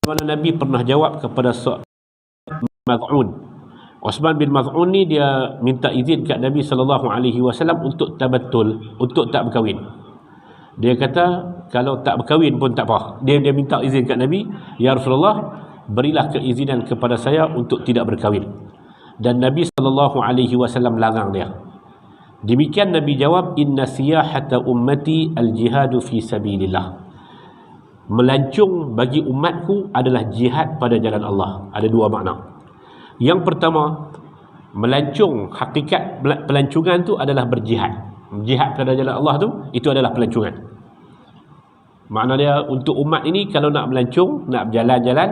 Mana Nabi pernah jawab kepada Maz'un. Osman bin Maz'un ni dia minta izin kat Nabi SAW untuk tabattul, untuk tak berkahwin. Dia kata kalau tak berkahwin pun tak apa. Dia minta izin kat Nabi, ya Rasulullah, berilah keizinan kepada saya untuk tidak berkahwin. Dan Nabi SAW larang dia. Demikian Nabi jawab, inna siyahata ummati al-jihadu fi sabilillah. Melancung bagi umatku adalah jihad pada jalan Allah. Ada dua makna. Yang pertama, melancung, hakikat pelancongan tu adalah berjihad. Jihad pada jalan Allah tu, itu adalah pelancongan. Makna dia untuk umat ini kalau nak melancung, nak berjalan-jalan,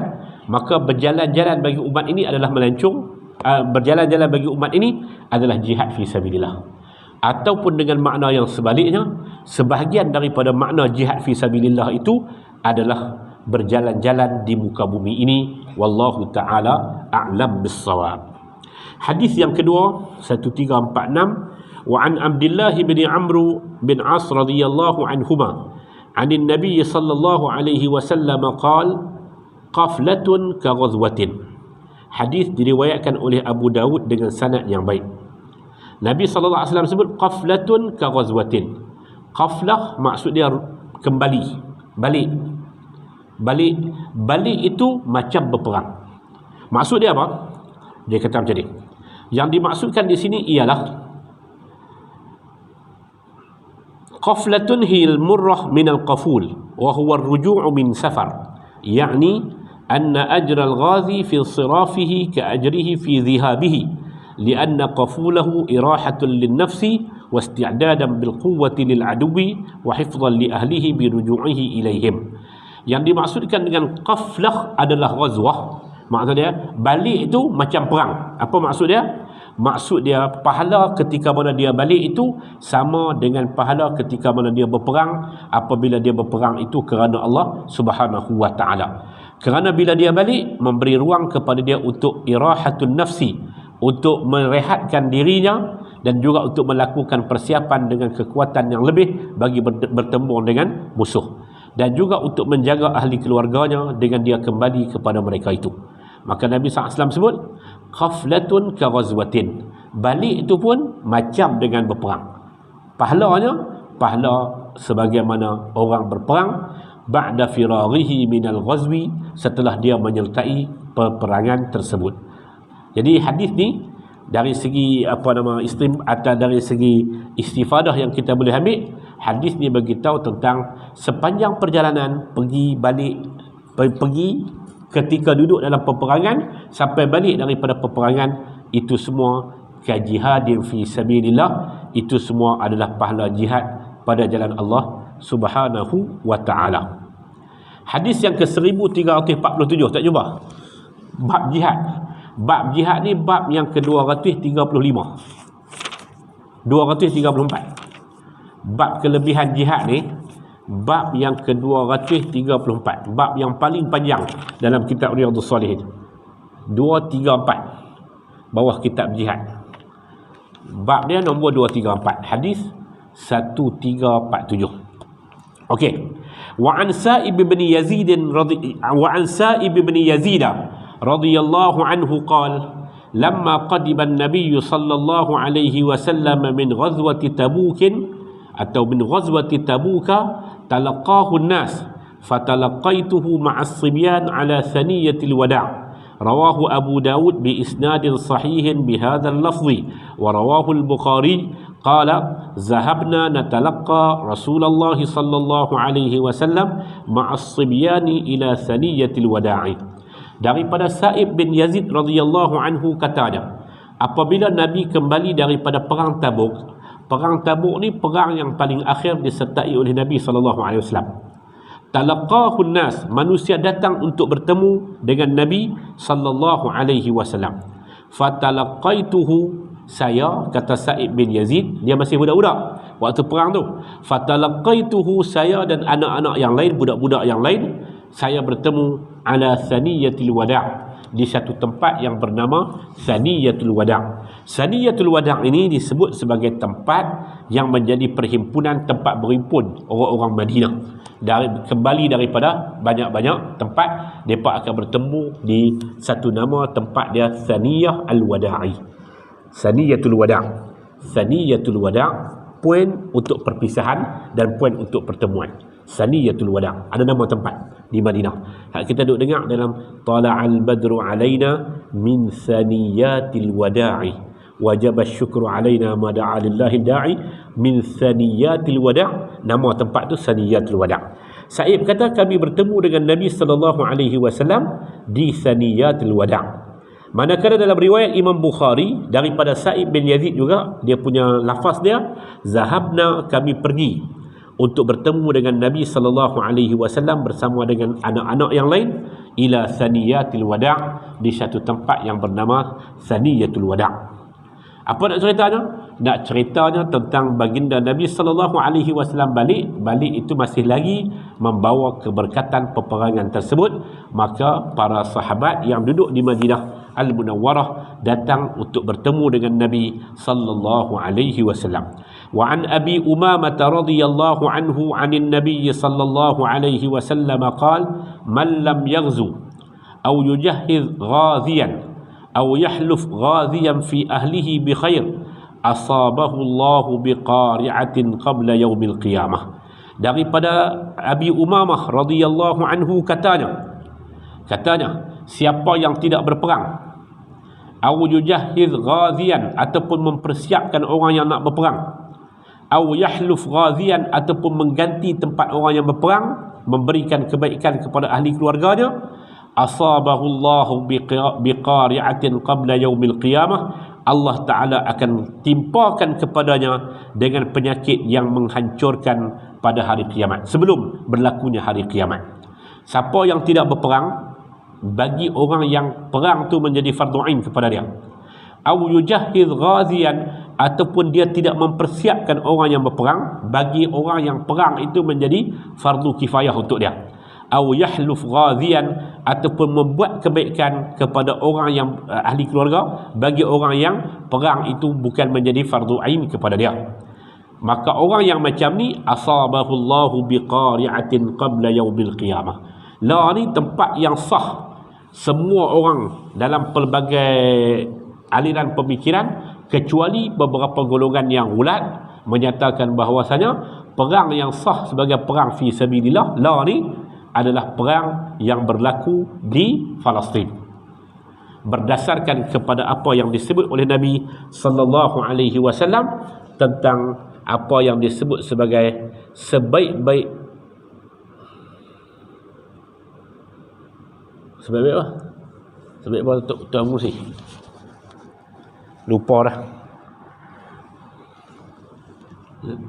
maka berjalan-jalan bagi umat ini adalah melancung. Berjalan-jalan bagi umat ini adalah jihad fi sabilillah. Ataupun dengan makna yang sebaliknya, sebahagian daripada makna jihad fi sabilillah itu adalah berjalan-jalan di muka bumi ini. Wallahu ta'ala a'lam bissawab. Hadis yang kedua 1346, wa an Abdullah bin Amr bin As radhiyallahu anhuma 'anil Nabi sallallahu alaihi wasallam qala qaflatun ka ghazwatin. Hadis diriwayatkan oleh Abu Dawud dengan sanad yang baik. Nabi sallallahu alaihi wasallam sebut qaflatun ka ghazwatin. Qaflah maksud dia kembali, balik. Balik itu macam berperang. Maksud dia apa? Dia kata macam ni. Yang dimaksudkan di sini ialah qaflatun hil murrah min al-qaful wa huwa ar-ruju' min safar. Yani anna ajra al-ghazi fi sirafihi ka ajrihi fi dhihabihi lianna qafulahu irahatun lin-nafsi wa isti'dadan bil quwwati lil aduwi wa hifdhan li ahlihi bi ruju'ihi ilaihim. Yang dimaksudkan dengan qaflah adalah ghazwah. Maksud dia balik itu macam perang. Apa maksud dia? Maksud dia pahala ketika mana dia balik itu sama dengan pahala ketika mana dia berperang, apabila dia berperang itu kerana Allah Subhanahu wa taala. Kerana bila dia balik, memberi ruang kepada dia untuk irahatun nafsi, untuk merehatkan dirinya, dan juga untuk melakukan persiapan dengan kekuatan yang lebih bagi bertempur dengan musuh, dan juga untuk menjaga ahli keluarganya dengan dia kembali kepada mereka itu. Maka Nabi SAW sebut khaflatun ka ghazwatin. Balik itu pun macam dengan berperang. Pahalanya pahala sebagaimana orang berperang ba'da firaghihi minal ghazwi, setelah dia menyertai peperangan tersebut. Jadi hadis ni dari segi dari segi istifadah yang kita boleh ambil, hadis ni beritahu tentang sepanjang perjalanan pergi balik, pergi ketika duduk dalam peperangan sampai balik daripada peperangan, itu semua kajihadin fi sabilillah, itu semua adalah pahala jihad pada jalan Allah Subhanahu wa taala. Hadis yang ke-1347, tak jumpa? Bab jihad. Bab jihad ni bab yang ke-235. 234. Bab kelebihan jihad ni bab yang ke-234, bab yang paling panjang dalam kitab Riyadhus Shalihin. 234 bawah kitab jihad. Bab dia nombor 234, hadis 1347. Okey. Wa an Sa'ib bin Yazid radhiyallahu anhu qala lamma qadima an-nabiy sallallahu alaihi wasallam min ghazwati Tabuk atau min ghazwati Tabuka talaqahu an-nas fatalaqaituhu ma'as sibyan ala thaniyatil wada'. Rawahu Abu Dawud bi isnadin sahihin bi hadzal lafzi wa rawahu al-Bukhari qala zahabna natalaqqa Rasulullah sallallahu alaihi wasallam ma'as sibyani ila thaniyatil wada'i. Daripada Sa'ib bin Yazid radhiyallahu anhu katanya, apabila Nabi kembali daripada perang Tabuk. Perang Tabuk ni perang yang paling akhir disertai oleh Nabi SAW. Talaqahu nas, manusia datang untuk bertemu dengan Nabi SAW. Fatalaqaituhu, saya, kata Sa'ib bin Yazid, dia masih budak-budak waktu perang tu. Fatalaqaituhu, saya dan anak-anak yang lain, budak-budak yang lain, saya bertemu ala thaniyatil wada', di satu tempat yang bernama Thaniyatul Wada'. Saniyatul Wada' ini disebut sebagai tempat yang menjadi perhimpunan, tempat berhimpun orang-orang Madinah. Kembali daripada banyak-banyak tempat, mereka akan bertemu di satu nama tempat dia, Saniyah Al-Wada'i. Saniyatul Wada'. Saniyatul Wada', poin untuk perpisahan dan poin untuk pertemuan. Saniyatul Wada', ada nama tempat di Madinah. Kita duk dengar dalam Tala'al Badru alaina min Saniyatil Wada'i, wajib syukru alaina ma da'a lillahi da'i min Saniyatil Wada'. Nama tempat tu Saniyatul Wada'. Sa'ib kata kami bertemu dengan Nabi sallallahu alaihi wasallam di Saniyatul Wada'. Manakala dalam riwayat Imam Bukhari daripada Sa'ib bin Yazid juga, dia punya lafaz dia, zahabna, kami pergi untuk bertemu dengan Nabi sallallahu alaihi wasallam bersama dengan anak-anak yang lain ila Saniyatil Wada', di satu tempat yang bernama Saniyatul Wada'. Apa nak ceritanya? Nak ceritanya tentang baginda Nabi sallallahu alaihi wasallam balik itu masih lagi membawa keberkatan peperangan tersebut. Maka para sahabat yang duduk di Madinah Al-Munawwarah datang untuk bertemu dengan Nabi sallallahu alaihi wasallam. Wa an Abi Umamah radhiyallahu anhu 'anil Nabi sallallahu alaihi wasallam qala man lam yaghzu aw yujahhiz ghaziyan أو يحلف غاذيا في أهله بخير أصابه الله بقارعة قبل يوم القيامة. Daripada Abi Umamah radhiyallahu anhu katanya, siapa yang tidak berperang, au yujahhiz ghaziyan, ataupun mempersiapkan orang yang nak berperang, au yahluf ghaziyan, ataupun mengganti tempat orang yang berperang, memberikan kebaikan kepada ahli keluarganya, asabahullahu biqari'atin qabla yaumil qiyamah, Allah Ta'ala akan timpakan kepadanya dengan penyakit yang menghancurkan pada hari kiamat, sebelum berlakunya hari kiamat. Siapa yang tidak berperang, bagi orang yang perang tu menjadi fardu ain kepada dia. Au yujahhiz ghaziyan, ataupun dia tidak mempersiapkan orang yang berperang, bagi orang yang perang itu menjadi fardu kifayah untuk dia. Au yahluf ghaziyan, ataupun membuat kebaikan kepada orang yang ahli keluarga, bagi orang yang perang itu bukan menjadi fardu ain kepada dia. Maka orang yang macam ni asabahullahu biqari'atin qabla yaumil qiyamah. La ni tempat yang sah semua orang dalam pelbagai aliran pemikiran, kecuali beberapa golongan yang ulat menyatakan bahawasanya perang yang sah sebagai perang fi sabilillah la ni adalah perang yang berlaku di Palestin, berdasarkan kepada apa yang disebut oleh Nabi sallallahu alaihi wasallam tentang apa yang disebut sebagai sebaik-baik apa? Sebaik-baik Tok Musi. Lupa dah.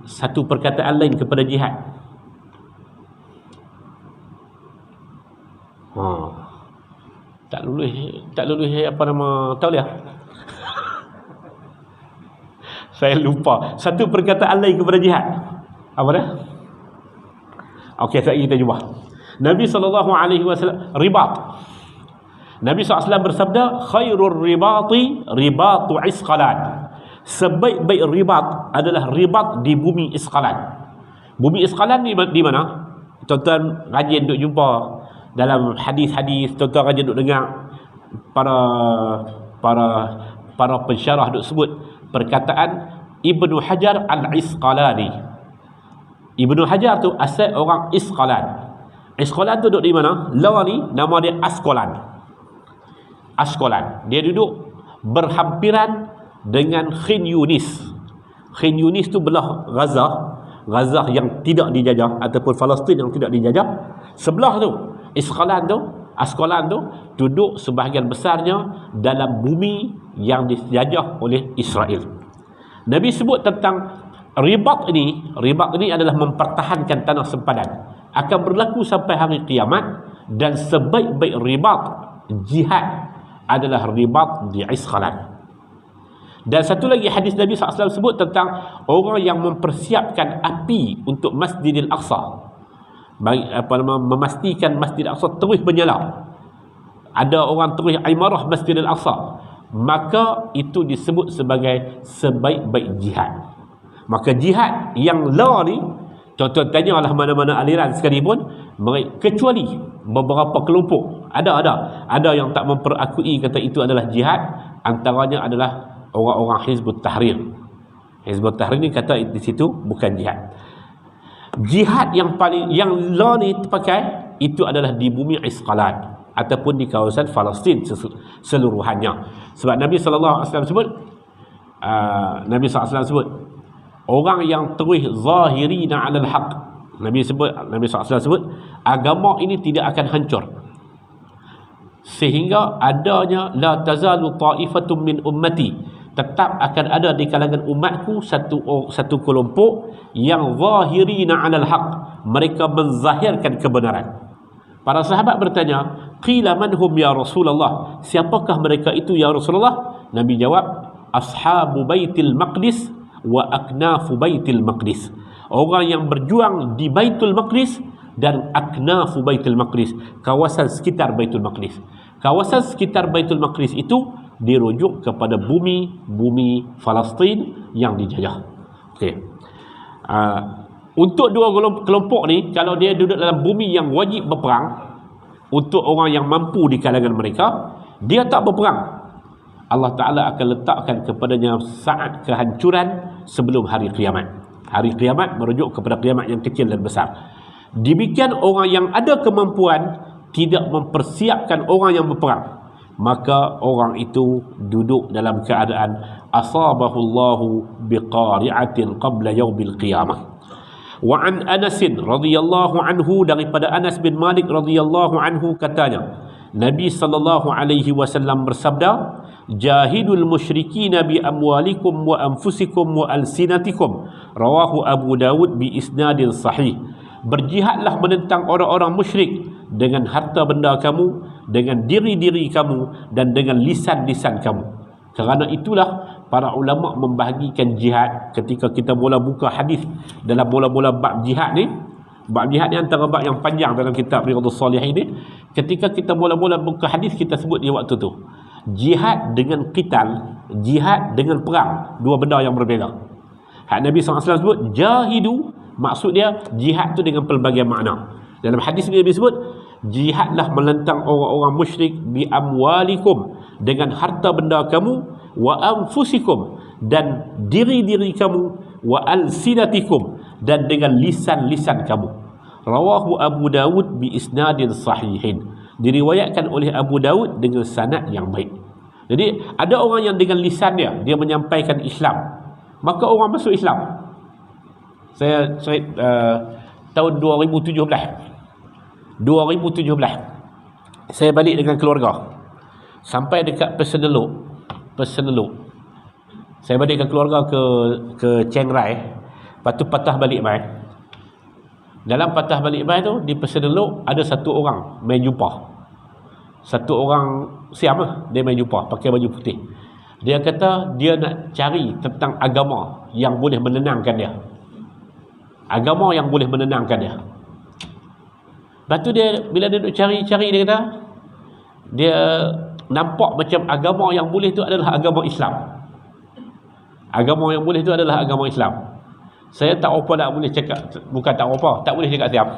Satu perkataan lain kepada jihad. Tak lulus apa nama tauliah. Saya lupa. Satu perkataan lain kepada jihad. Apa dia? Okey, kita jumpa. Nabi SAW ribat. Nabi SAW bersabda, khairur ribati ribatu Isqalan. Sebaik-baik ribat adalah ribat di bumi Isqalan. Bumi Isqalan di mana? Tuan-tuan rajin duk jumpa dalam hadis-hadis, tuan-tuan rajin duk dengar para pensyarah duk sebut perkataan Ibnu Hajar Al-Isqalani. Ibnu Hajar tu asal orang Isqalan. Isqalan tu duduk di mana? Lawa ni nama dia Asqalan. Dia duduk berhampiran dengan Khin Yunis. Khin Yunis tu belah Gaza yang tidak dijajah, ataupun Palestin yang tidak dijajah. Sebelah tu Asqalan tu duduk sebahagian besarnya dalam bumi yang dijajah oleh Israel. Nabi sebut tentang ribat ini adalah mempertahankan tanah sempadan, akan berlaku sampai hari kiamat, dan sebaik-baik ribat jihad adalah ribat di Isqalan. Dan satu lagi hadis Nabi SAW sebut tentang orang yang mempersiapkan api untuk Masjidil Aqsa, memastikan Masjid Al-Aqsa terus menyala. Ada orang terus imarah Masjid Al-Aqsa, maka itu disebut sebagai sebaik-baik jihad. Maka jihad yang law ni, contoh tanyalah mana-mana aliran sekalipun, kecuali beberapa kelompok, ada yang tak memperakui kata itu adalah jihad. Antaranya adalah orang-orang Hizbut Tahrir. Hizbut Tahrir ni kata di situ bukan jihad. Jihad yang paling, yang law ni terpakai, itu adalah di bumi Isqalan ataupun di kawasan Palestin seluruhannya. Sebab Nabi SAW sebut, Nabi SAW sebut, orang yang terus zahirina alal haq, Nabi SAW sebut, agama ini tidak akan hancur sehingga adanya la tazalu ta'ifatun min ummati, tetap akan ada di kalangan umatku satu kelompok yang zahirina alal haq, mereka menzahirkan kebenaran. Para sahabat bertanya, qila man hum ya Rasulullah, siapakah mereka itu ya Rasulullah? Nabi jawab, ashabu baitil maqdis wa aknafu baitil maqdis, orang yang berjuang di Baitul Maqdis dan aknafu Baitul Maqdis, kawasan sekitar Baitul Maqdis. Kawasan sekitar Baitul Maqdis itu dirujuk kepada bumi Palestin yang dijajah. Okey. Untuk dua kelompok ni, kalau dia duduk dalam bumi yang wajib berperang, untuk orang yang mampu di kalangan mereka, dia tak berperang, Allah Ta'ala akan letakkan kepadanya saat kehancuran sebelum hari kiamat. Hari kiamat merujuk kepada kiamat yang kecil dan besar. Demikian orang yang ada kemampuan tidak mempersiapkan orang yang berperang, maka orang itu duduk dalam keadaan asabahullahu biqari'atin qabla yaumil qiyamah. Wa an Anas radhiyallahu anhu, daripada Anas bin Malik radhiyallahu anhu katanya, Nabi sallallahu alaihi wasallam bersabda, jahidul musyrikina bi amwalikum wa anfusikum wa alsinatikum, rawahu Abu Dawud bi isnadin sahih. Berjihadlah menentang orang-orang musyrik dengan harta benda kamu, dengan diri-diri kamu, dan dengan lisan-lisan kamu. Kerana itulah para ulama membahagikan jihad. Ketika kita mula buka hadis dalam mula-mula bab jihad ni, bab jihad ni antara bab yang panjang dalam kitab Riyadhus Shalihin ni. Ketika kita mula-mula buka hadis, kita sebut di waktu tu jihad dengan qital, jihad dengan perang, dua benda yang berbeza. Nabi SAW sebut jahidu, maksud dia jihad tu dengan pelbagai makna. Dalam hadis ni Nabi sebut, jihadlah menentang orang-orang musyrik bi amwalikum, dengan harta benda kamu, wa anfusikum, dan diri-diri kamu, wa alsinatikum, dan dengan lisan-lisan kamu. Rawahu Abu Dawud bi isnadin sahihin, diriwayatkan oleh Abu Dawud dengan sanad yang baik. Jadi ada orang yang dengan lisan dia menyampaikan Islam, maka orang masuk Islam. Saya tahun 2017 saya balik dengan keluarga sampai dekat Peseneluk. Saya balik dengan keluarga ke Chiang Rai, lepas tu patah balik mai. Dalam patah balik mai tu, di Peseneluk ada satu orang main jumpa. Satu orang Siam lah, dia main jumpa pakai baju putih. Dia kata dia nak cari tentang agama yang boleh menenangkan dia. Agama yang boleh menenangkan dia. Lepas tu dia, bila dia duduk cari-cari, dia kata dia nampak macam agama yang boleh tu adalah agama Islam. Agama yang boleh tu adalah agama Islam. Saya tak apa nak boleh cakap, bukan tak apa, tak boleh cakap siap.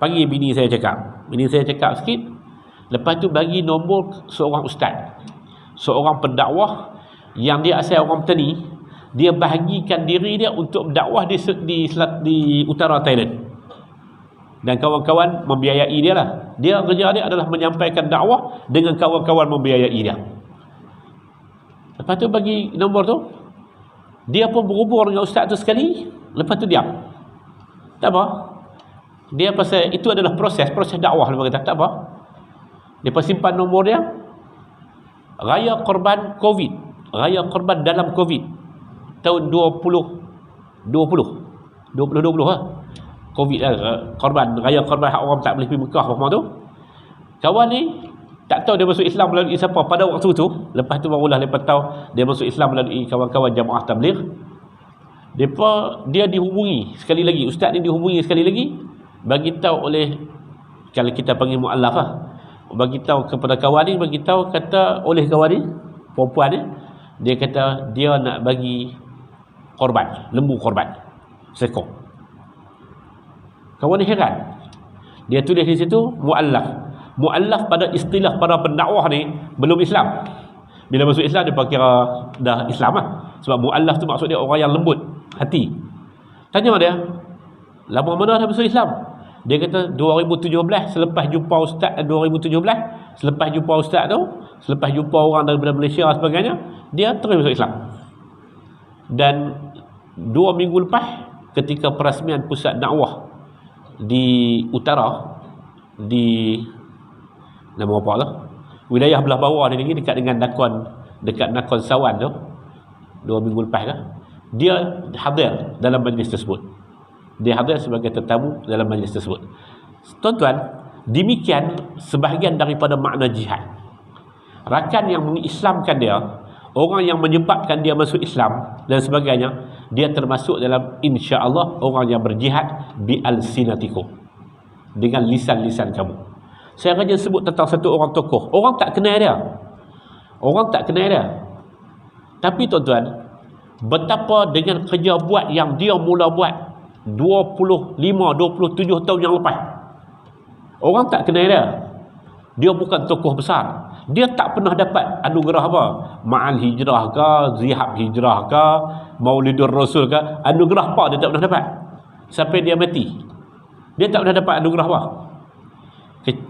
Pagi bini saya cakap sikit. Lepas tu bagi nombor seorang ustaz, seorang pendakwah yang dia asal orang petani. Dia bahagikan diri dia untuk berdakwah di utara Thailand, dan kawan-kawan membiayai dia lah. Dia kerja dia adalah menyampaikan dakwah dengan kawan-kawan membiayai dia. Lepas tu bagi nombor tu, dia pun berhubung dengan ustaz tu sekali. Lepas tu diam, tak apa. Dia pasal itu adalah proses dakwah. Lepas kata tak apa, dia simpan nombor dia. Raya korban Covid, raya korban dalam Covid tahun 2020 lah. Covid lah, korban, raya korban hak orang tak boleh pergi Mekah apa tu. Kawan ni tak tahu dia masuk Islam melalui siapa pada waktu tu. Lepas tu barulah lepas tahu dia masuk Islam melalui kawan-kawan jamaah tabligh. Dia dihubungi sekali lagi, ustaz ni dihubungi sekali lagi, bagi tahu oleh, kalau kita panggil muallaf lah, bagi tahu kepada kawan ni, bagi tahu kata oleh kawan ni, perempuan ni, dia kata dia nak bagi korban, lembu korban seekor. Kawan ni heran. Dia tulis di situ muallaf. Muallaf pada istilah para pendakwah ni belum Islam. Bila masuk Islam dia kira dah Islam lah. Sebab muallaf tu maksud dia orang yang lembut hati. Tanya dia, lama mana dah masuk Islam? Dia kata 2017, selepas jumpa ustaz 2017, selepas jumpa ustaz tu, selepas jumpa orang daripada Malaysia dan sebagainya, dia terus masuk Islam. Dan 2 minggu lepas, ketika perasmian pusat dakwah di utara, di nama apa lah, wilayah belah bawah ni lagi, dekat dengan dekat Nakon Sawan tu, 2 minggu lepas kan, dia hadir dalam majlis tersebut. Dia hadir sebagai tetamu dalam majlis tersebut. Tuan-tuan, demikian sebahagian daripada makna jihad. Rakan yang mengislamkan dia, orang yang menyebabkan dia masuk Islam dan sebagainya, dia termasuk dalam insya-Allah orang yang berjihad bi alsinatikum, dengan lisan-lisan kamu. Saya akan sebut tentang satu orang tokoh. Orang tak kenal dia. Orang tak kenal dia. Tapi tuan-tuan, betapa dengan kerja buat yang dia mula buat 25-27 tahun yang lepas, orang tak kenal dia. Dia bukan tokoh besar. Dia tak pernah dapat anugerah apa, Ma'al Hijrah ke, Zihab Hijrah ke, Maulidur Rasul ke, anugerah apa dia tak pernah dapat sampai dia mati. Dia tak pernah dapat anugerah apa.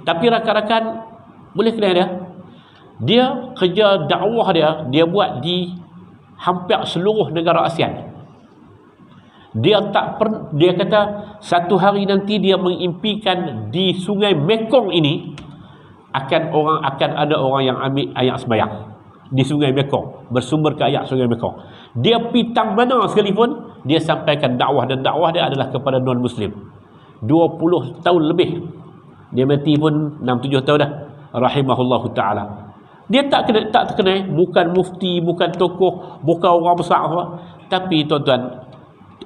Tapi rakan-rakan boleh kenal dia. Dia kerja dakwah dia buat di hampir seluruh negara ASEAN. Dia kata satu hari nanti dia mengimpikan di Sungai Mekong ini akan ada orang yang ambil ayat sembahyang di Sungai Mekong, bersumber ke ayat Sungai Mekong. Dia pitang mana sekalipun, dia sampaikan dakwah, dan dakwah dia adalah kepada non-Muslim. 20 tahun lebih. Dia mati pun 6-7 tahun dah, rahimahullahu ta'ala. Dia tak terkenal, bukan mufti, bukan tokoh, bukan orang besar apa. Tapi tuan-tuan,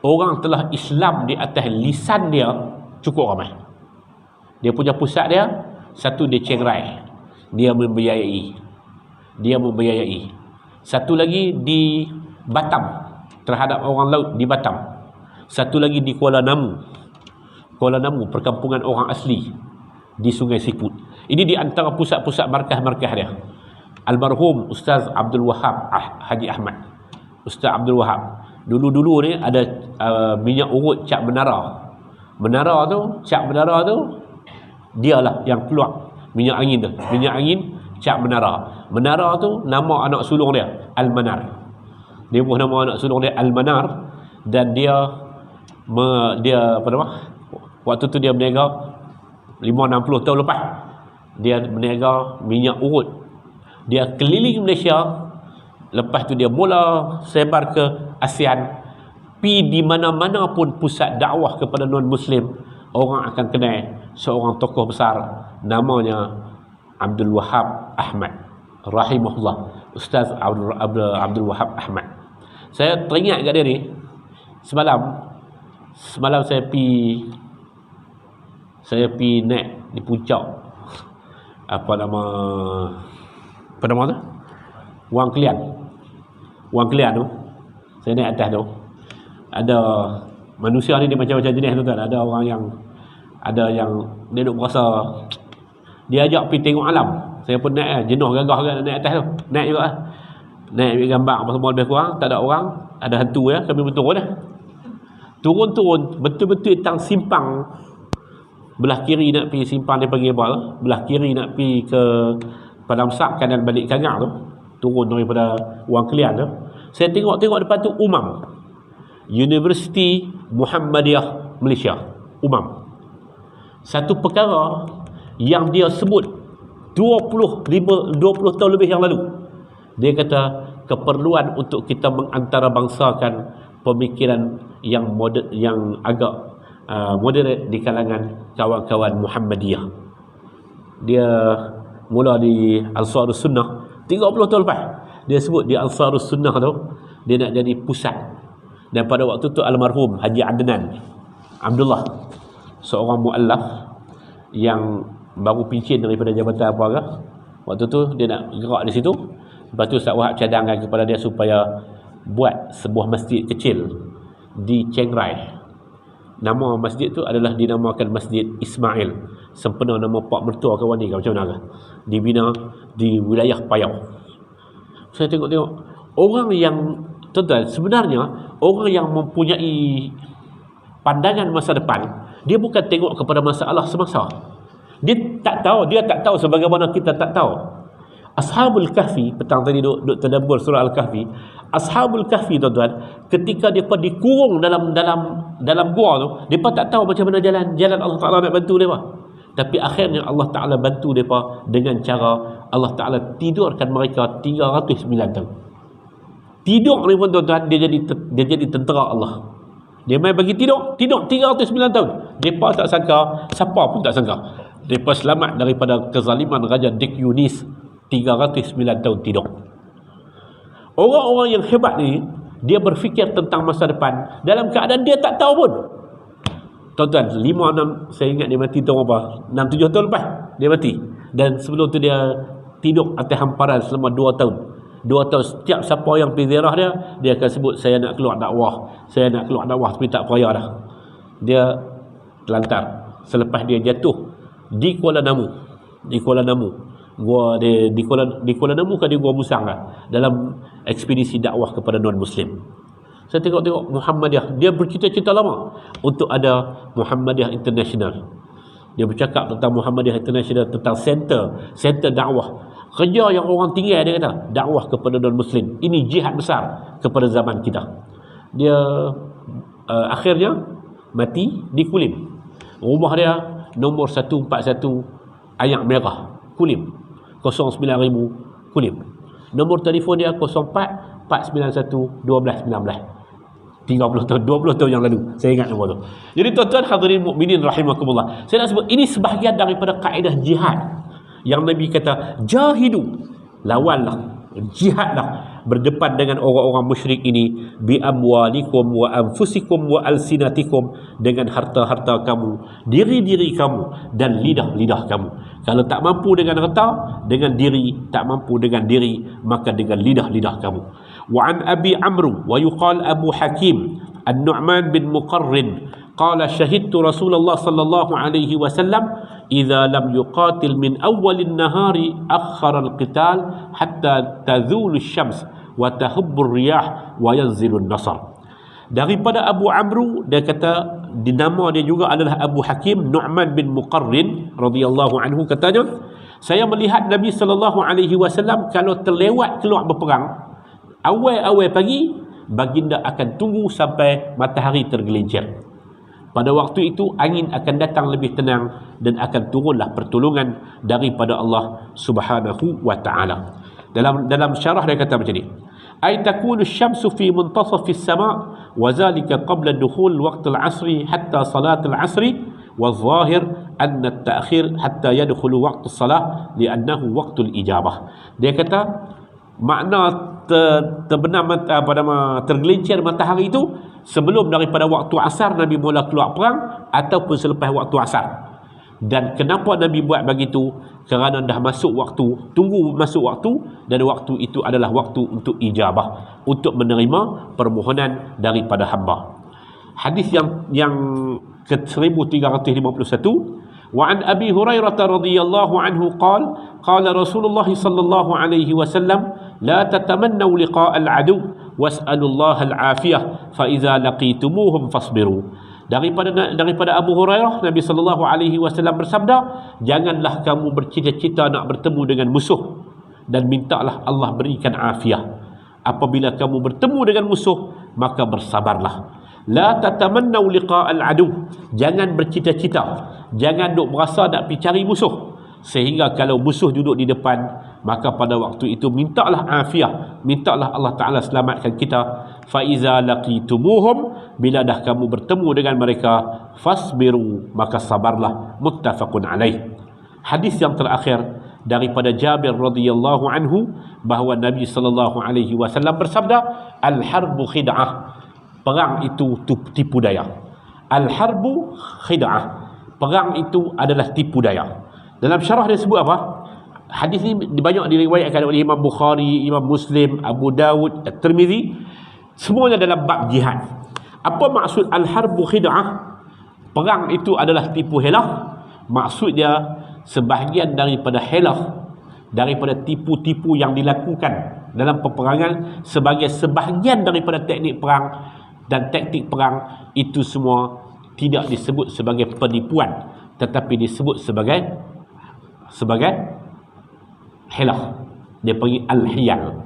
orang telah Islam di atas lisan dia cukup ramai. Dia punya pusat dia, satu di Chiang Rai, dia membiayai. Satu lagi di Batam, terhadap orang laut di Batam. Satu lagi di Kuala Namu, perkampungan orang asli di Sungai Siput. Ini di antara pusat-pusat markah-markah dia. Almarhum Ustaz Abdul Wahab Haji Ahmad, Ustaz Abdul Wahab, dulu ni ada minyak urut cap menara. Cap menara tu dialah yang keluar minyak angin tu. Minyak angin cap menara. Menara tu nama anak sulung dia, Al-Manar. Dia buat nama anak sulung dia Al-Manar, dan dia apa nama? Waktu tu dia berniaga 50-60 tahun lepas. Dia berniaga minyak urut. Dia keliling Malaysia. Lepas tu dia mula sebar ke ASEAN. Pi di mana-mana pun pusat dakwah kepada non-Muslim, orang akan kenal seorang tokoh besar namanya Abdul Wahab Ahmad, rahimahullah. Ustaz Abdul Wahab Ahmad. Saya teringat kat dia ni, semalam saya pi naik di puncak apa nama tu, Wang Kelian tu. Saya naik atas tu. Ada manusia ni dia macam-macam jenis tu kan. Ada orang yang dia duk berasa dia ajak pergi tengok alam. Saya pun naik, jenuh gagah kan naik atas tu. Naik juga lah. Naik ambil gambar apa semua lebih kurang, tak ada orang, ada hantu ya. Kami pun turun dah. Turun betul-betul tang simpang. Belah kiri nak pergi simpang dia panggil apa? Belah kiri nak pergi ke Padang Sak, kanan balik Kangak tu. Turun daripada Wang Kelian tu. Saya tengok depan tu UMAM, Universiti Muhammadiyah Malaysia, UMAM. Satu perkara yang dia sebut 20 tahun lebih yang lalu. Dia kata keperluan untuk kita mengantarabangsakan pemikiran yang agak moderate di kalangan kawan-kawan Muhammadiyah. Dia mula di Ansarus Sunnah 30 tahun lepas. Dia sebut di Ansarus Sunnah tu dia nak jadi pusat. Dan pada waktu tu almarhum Haji Adnan Abdullah, seorang muallaf yang baru pincin daripada jabatan apa ke, waktu tu dia nak gerak di situ. Lepas tu Ustaz Wahab cadangkan kepada dia supaya buat sebuah masjid kecil di Chiang Rai. Nama masjid tu adalah dinamakan Masjid Ismail, sempena nama pak mertua kawan ni, macam mana? Dibina di wilayah Payau. Saya tengok-tengok orang yang tuan-tuan, sebenarnya orang yang mempunyai pandangan masa depan, dia bukan tengok kepada masalah semasa. Dia tak tahu sebagaimana kita tak tahu. Ashabul Kahfi, petang tadi duk tadabbur surah Al-Kahfi. Ashabul Kahfi tuan-tuan, ketika depa dikurung dalam gua tu, depa tak tahu macam mana jalan Allah Taala nak bantu depa. Tapi akhirnya Allah Taala bantu depa dengan cara Allah Taala tidurkan mereka 309 tahun. Tidur ni pun tuan-tuan, dia jadi tentera Allah. Dia mai bagi tidur 309 tahun. Depa tak sangka, siapa pun tak sangka, depa selamat daripada kezaliman Raja Dik Yunis. 309 tahun tidur. Orang-orang yang hebat ni, dia berfikir tentang masa depan dalam keadaan dia tak tahu pun. Tuan-tuan, 5-6, saya ingat dia mati tahun apa, 6-7 tahun lepas dia mati. Dan sebelum tu dia tidur atas hamparan selama 2 tahun. 2 tahun, setiap siapa yang pergi ziarah dia akan sebut, saya nak keluar dakwah, tapi tak percaya dah. Dia terlantar selepas dia jatuh di Kuala Namu. Gua di Kuala Namu kan, di Gua Musang lah, dalam ekspedisi dakwah kepada non-Muslim. Saya tengok Muhammadiyah, dia bercita-cita lama untuk ada Muhammadiyah International. Dia bercakap tentang Muhammadiyah International, tentang center dakwah. Kerja yang orang tinggal, dia kata, dakwah kepada non-Muslim. Ini jihad besar kepada zaman kita. Dia akhirnya mati di Kulim. Rumah dia nombor 141 Ayak Merah, Kulim. 09,000 Kulim. Nombor telefon dia 04 491 1219. 30 tahun, 20 tahun yang lalu, saya ingat nombor tu. Jadi tuan-tuan hadirin mukminin rahimakumullah, saya nak sebut ini sebahagian daripada kaedah jihad yang Nabi kata, jahidu, lawanlah, jihadlah berdepan dengan orang-orang musyrik ini, bi amwalikum wa anfusikum wa alsinatikum, dengan harta-harta kamu, diri-diri kamu dan lidah-lidah kamu. Kalau tak mampu dengan harta, dengan diri, tak mampu dengan diri, maka dengan lidah-lidah kamu. Wa an Abi Amr wa yuqal Abu Hakim An-Nu'man bin Muqarrin qala syahidtu Rasulullah sallallahu alaihi wasallam idza lam yuqatil min awwalin nahari akhara al-qital hatta tazulu asy-syams wa tahubbu ar-riyah wa yanzilu an-nasr. Daripada Abu Amr, dia kata, di nama dia juga adalah Abu Hakim Nu'man bin Muqarrin radhiyallahu anhu, katanya, saya melihat Nabi sallallahu alaihi wasallam kalau terlewat keluar berperang awal-awal pagi, baginda akan tunggu sampai matahari tergelincir. Pada waktu itu angin akan datang lebih tenang dan akan turunlah pertolongan daripada Allah Subhanahu wa taala. Dalam syarah dia kata macam ni, ay takunu asy-syamsu fi muntasaf as-sama' wa zalika qabla dukhul waqt al-'asr hatta salat al-'asr wa adh-dhahir anna at-ta'khir hatta yadkhul waqt as-salah li'annahu waqtul ijabah. Dia kata makna tergelincir matahari itu sebelum daripada waktu asar Nabi mula keluar perang ataupun selepas waktu asar. Dan kenapa Nabi buat begitu? Kerana dah masuk waktu, tunggu masuk waktu, dan waktu itu adalah waktu untuk ijabah, untuk menerima permohonan daripada hamba. Hadis yang ke-1351, wa an Abi Hurairah radhiyallahu anhu qala Rasulullah sallallahu alaihi wasallam la tatamannaw liqa' al-adu was'alullaha al-afiyah fa idza laqitumuhum fasbiru. Daripada Abu Hurairah, Nabi sallallahu alaihi wasallam bersabda, janganlah kamu bercita-cita nak bertemu dengan musuh dan mintalah Allah berikan afiah. Apabila kamu bertemu dengan musuh, maka bersabarlah. La tatamannaw liqa' al-adu, jangan bercita-cita, jangan duk berasa nak pergi cari musuh, sehingga kalau musuh duduk di depan, maka pada waktu itu mintalah afiah, mintalah Allah Ta'ala selamatkan kita. Fa iza laqitumuhum, bila dah kamu bertemu dengan mereka, fasbiru, maka sabarlah. Muttafaqun alaih. Hadis yang terakhir daripada Jabir radhiyallahu anhu, bahawa Nabi sallallahu alaihi wasallam bersabda, al-harbu khid'ah, perang itu tipu daya. Al-harbu khid'ah, perang itu adalah tipu daya. Dalam syarah dia sebut apa? Hadis ni banyak diriwayatkan oleh Imam Bukhari, Imam Muslim, Abu Dawud, At-Tirmizi, semuanya dalam bab jihad. Apa maksud al-harbu khid'ah? Perang itu adalah tipu helah. Maksud dia sebahagian daripada helah, daripada tipu-tipu yang dilakukan dalam peperangan sebagai sebahagian daripada teknik perang, dan teknik perang itu semua tidak disebut sebagai penipuan, tetapi disebut sebagai helah. Dia panggil al-hiyal.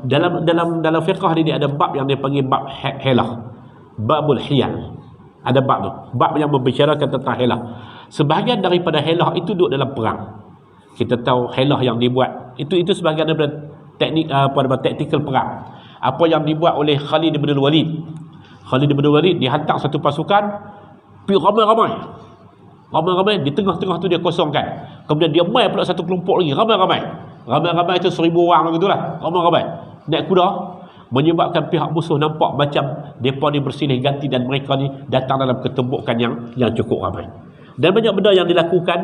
Dalam fiqh ni dia ada bab yang dia panggil bab helah, babul hiyal. Ada bab tu, bab yang membicarakan tentang helah. Sebahagian daripada helah itu duduk dalam perang. Kita tahu helah yang dibuat itu sebahagian daripada teknik taktikal perang. Apa yang dibuat oleh Khalid bin Walid. Khalid bin Walid dihantar satu pasukan, pergi ramai-ramai, di tengah-tengah tu dia kosongkan. Kemudian dia mai pula satu kelompok lagi, ramai-ramai itu 1000 orang gitulah, ramai-ramai naik kuda, menyebabkan pihak musuh nampak macam mereka ni bersilih ganti dan mereka ni datang dalam ketembukan yang cukup ramai. Dan banyak benda yang dilakukan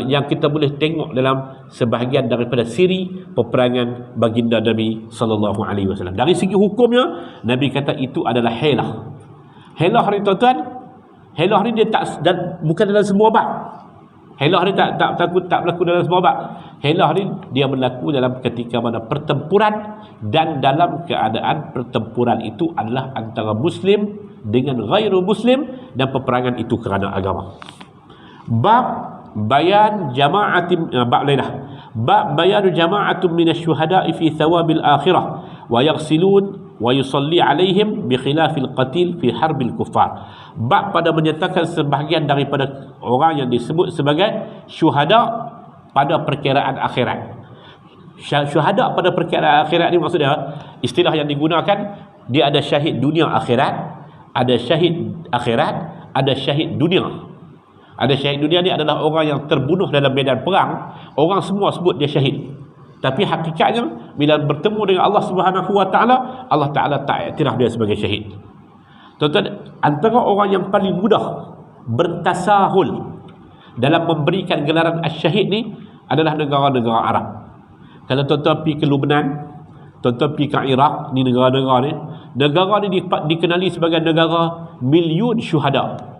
yang kita boleh tengok dalam sebahagian daripada siri peperangan baginda Nabi sallallahu alaihi wasallam. Dari segi hukumnya, Nabi kata itu adalah helah. Helah ni tuan-tuan, helah ni dia tak, dan bukan dalam semua bab. Helah ni tak berlaku dalam semua bab. Helah ni dia berlaku dalam ketika mana pertempuran, dan dalam keadaan pertempuran itu adalah antara muslim dengan ghairu muslim, dan peperangan itu kerana agama. Bab bayan jama'atin bab bayanu jama'atun minasyuhada'i fi thawabil akhirah wa yaghsilun wa yusalli alaihim bi khilafil qatil fi harbil kuffar. Bab pada menyatakan sebahagian daripada orang yang disebut sebagai syuhada pada perkiraan akhirat. Syuhada pada perkiraan akhirat ni maksudnya, istilah yang digunakan, dia ada syahid dunia akhirat, ada syahid akhirat, ada syahid dunia. Ada syahid dunia ni adalah orang yang terbunuh dalam medan perang. Orang semua sebut dia syahid, tapi hakikatnya bila bertemu dengan Allah Subhanahu wa taala, Allah taala tak iktiraf dia sebagai syahid. Tuan-tuan, antara orang yang paling mudah bertasahul dalam memberikan gelaran as-syahid ni adalah negara-negara Arab. Kalau tuan-tuan pergi ke Lebanon, tuan-tuan pergi ke Iraq, ni negara-negara ni dikenali sebagai negara milion syuhada,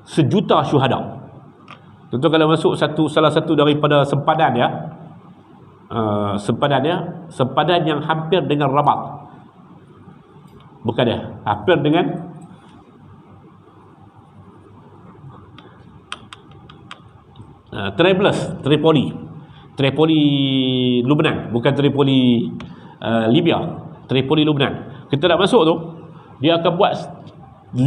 sejuta syuhada. Tuan-tuan kalau masuk salah satu daripada sempadan ya, sempadan yang hampir dengan Rabat, bukan dia, hampir dengan Tripoli Lebanon, bukan Tripoli Libya, Tripoli Lebanon. Kita nak masuk tu, dia akan buat 5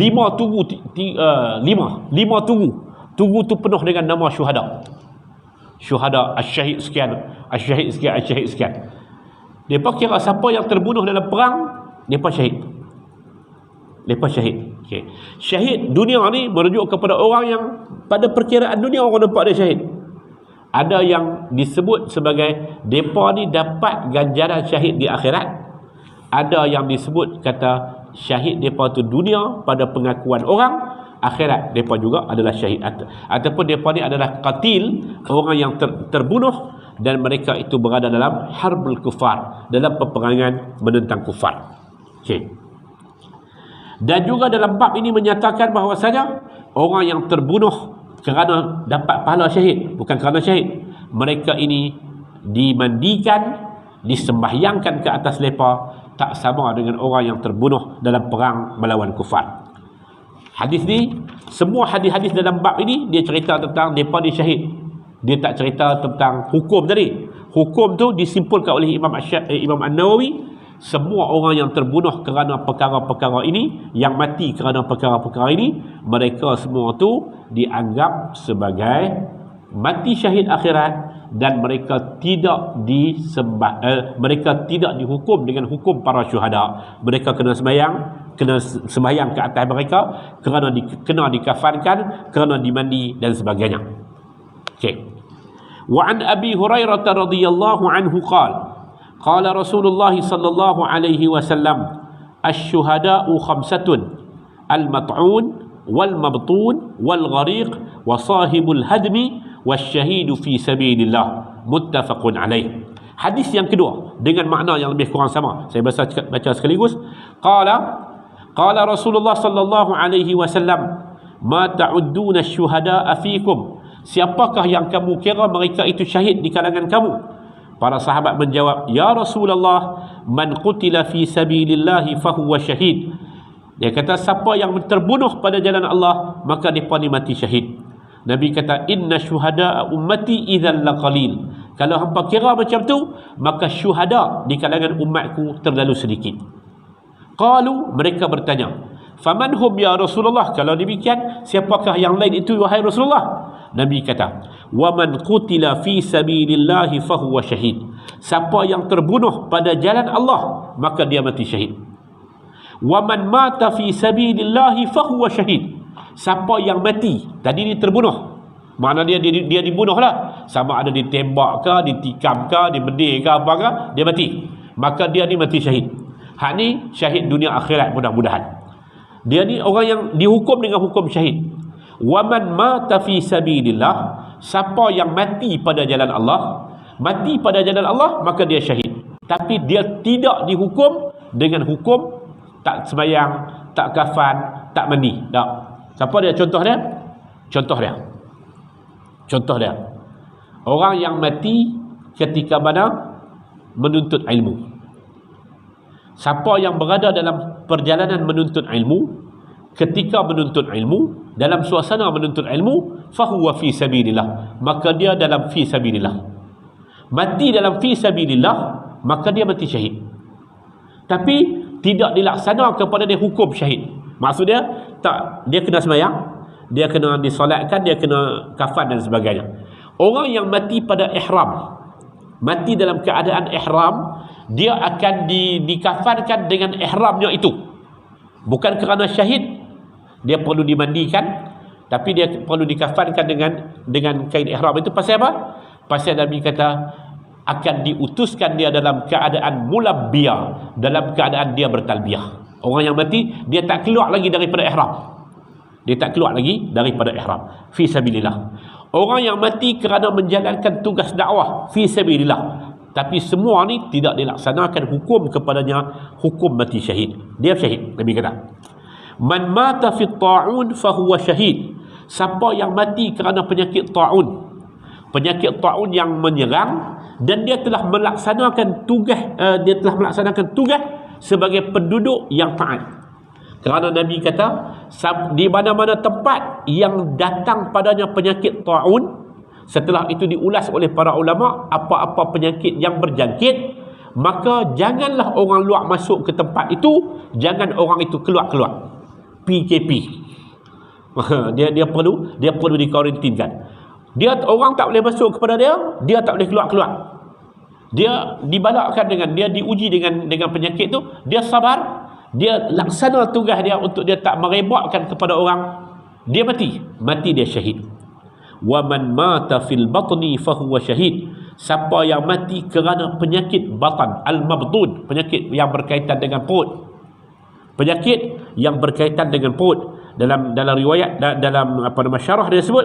tugu tu penuh dengan nama syuhada. Syuhada asyahid sekian, asyahid sekian, asyahid sekian. Depa kira siapa yang terbunuh dalam perang, depa syahid. Depa syahid. Okey. Syahid dunia ni merujuk kepada orang yang pada perkiraan dunia orang nampak dia syahid. Ada yang disebut sebagai depa ni dapat ganjaran syahid di akhirat. Ada yang disebut kata syahid depa tu dunia pada pengakuan orang, akhirat depa juga adalah syahid, ataupun depa ni adalah qatil, orang yang terbunuh, dan mereka itu berada dalam harbul kufar, dalam peperangan menentang kufar. Okey. Dan juga dalam bab ini menyatakan bahawasanya orang yang terbunuh kerana dapat pahala syahid, bukan kerana syahid, mereka ini dimandikan, disembahyangkan ke atas mereka, tak sama dengan orang yang terbunuh dalam perang melawan kufar. Hadis ni, semua hadis-hadis dalam bab ini dia cerita tentang mereka ni syahid. Dia tak cerita tentang hukum tadi. Hukum tu disimpulkan oleh Imam An-Nawawi. Semua orang yang terbunuh kerana perkara-perkara ini, yang mati kerana perkara-perkara ini, mereka semua tu dianggap sebagai mati syahid akhirat, dan mereka tidak mereka tidak dihukum dengan hukum para syuhada. Mereka kena sembahyang ke atas mereka, kena dikafankan, kena dimandi dan sebagainya. Okey. Wa an Abi Hurairah radhiyallahu anhu qala Rasulullah sallallahu alaihi wasallam asy-syuhada'u khamsatun al-mat'un wal mabtun wal ghariq wa sahibul hadmi wasyahidu fi sabilillah, muttafaqun alaih. Hadis yang kedua dengan makna yang lebih kurang sama, saya baca sekaligus. Qala Rasulullah sallallahu alaihi wasallam, ma ta'udduna syuhada'a fikum, siapakah yang kamu kira mereka itu syahid di kalangan kamu? Para sahabat menjawab, ya Rasulullah, man qutila fi sabilillahi fahuwa syahid. Dia kata, siapa yang terbunuh pada jalan Allah, maka dia mati syahid. Nabi kata, inna syuhada'a ummati idzal laqalil. Kalau hampa kira macam tu, maka syuhada di kalangan umatku terlalu sedikit. Qalu, mereka bertanya, faman hum ya Rasulullah? Kalau demikian, siapakah yang lain itu wahai Rasulullah? Nabi kata, wa man qutila fi sabilillahi fahuwa syahid. Siapa yang terbunuh pada jalan Allah, maka dia mati syahid. Wa man mata fi sabilillahi fahuwa syahid. Siapa yang mati, tadi dia terbunuh, makna dia dibunuh lah, sama ada ditembak ke, ditikam ke, dibedir ke, apa ke, dia mati, maka dia ni mati syahid. Hak ni syahid dunia akhirat mudah-mudahan. Dia ni orang yang dihukum dengan hukum syahid. Wa man mata fi sabilillah, siapa yang mati pada jalan Allah, mati pada jalan Allah, maka dia syahid. Tapi dia tidak dihukum dengan hukum tak sembahyang, tak kafan, tak mandi. Tak. Siapa dia? Contoh dia, orang yang mati ketika mana menuntut ilmu. Siapa yang berada dalam perjalanan menuntut ilmu, ketika menuntut ilmu, dalam suasana menuntut ilmu, fahuwa fi sabilillah, maka dia dalam fi sabilillah. Mati dalam fi sabilillah, maka dia mati syahid. Tapi tidak dilaksana kepada dia hukum syahid. Maksud dia, tak, dia kena sembahyang, dia kena disolatkan, dia kena kafan dan sebagainya. Orang yang mati pada ihram, mati dalam keadaan ihram, dia akan dikafankan dengan ihramnya itu. Bukan kerana syahid dia perlu dimandikan, tapi dia perlu dikafankan dengan kain ihram itu. Pasal apa? Pasal Nabi kata akan diutuskan dia dalam keadaan mulabbiyah, dalam keadaan dia bertalbiyah. Orang yang mati, dia tak keluar lagi daripada ihram. Dia tak keluar lagi daripada ihram. Fi sabilillah. Orang yang mati kerana menjalankan tugas dakwah, fi sabilillah. Tapi semua ni tidak dilaksanakan hukum kepadanya, hukum mati syahid. Dia syahid. Nabi kata, man mata fi ta'un fahuwa syahid. Siapa yang mati kerana penyakit ta'un, penyakit ta'un yang menyerang, dan dia telah melaksanakan tugas, sebagai penduduk yang taat. Kerana Nabi kata, di mana-mana tempat yang datang padanya penyakit ta'un, setelah itu diulas oleh para ulama, apa-apa penyakit yang berjangkit, maka janganlah orang luar masuk ke tempat itu, jangan orang itu keluar-keluar. PKP. dia perlu dikarantinkan. Orang tak boleh masuk kepada dia tak boleh keluar-keluar. Dia dibalakkan dengan, dia diuji dengan penyakit tu, dia sabar, dia laksana tugas dia untuk dia tak merebakkan kepada orang, dia mati dia syahid. Wa man mata fil batni fahuwa syahid. Siapa yang mati kerana penyakit batan, al-mabtun, penyakit yang berkaitan dengan perut. Penyakit yang berkaitan dengan perut. Dalam riwayat, dalam syarah dia sebut,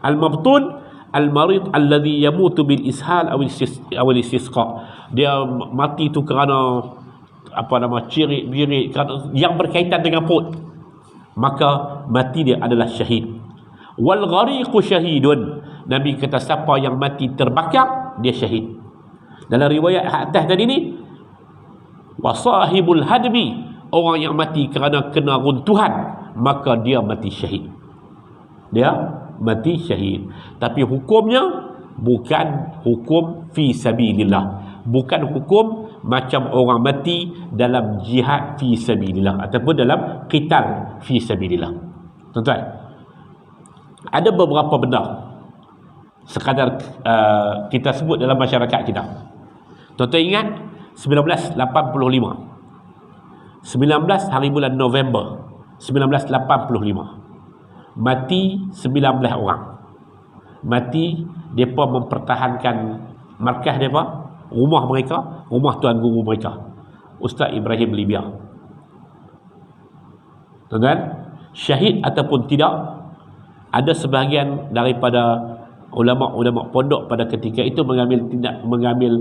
al-mabtun al-marid alladhi yamutu bil ishal awil istisqa. Dia mati tu kerana cirit-birit, yang berkaitan dengan perut, maka mati dia adalah syahid. Wal ghariqu syahidun. Nabi kata siapa yang mati terbakar, dia syahid. Dalam riwayat atas tadi ni, wasahibul hadmi, orang yang mati kerana kena runtuhan, maka dia mati syahid. Dia mati syahid. Tapi hukumnya bukan hukum fi sabilillah, bukan hukum macam orang mati dalam jihad fi sabilillah ataupun dalam qital fi sabilillah. Tuan-tuan, ada beberapa benda sekadar kita sebut dalam masyarakat kita. Tuan-tuan ingat 1985, 19 hari bulan November 1985, mati 19 orang. Mati, mereka mempertahankan markah mereka, rumah mereka, rumah tuan guru mereka, Ustaz Ibrahim Libya. Tuan-tuan, syahid ataupun tidak, ada sebahagian daripada ulama-ulama pondok pada ketika itu mengambil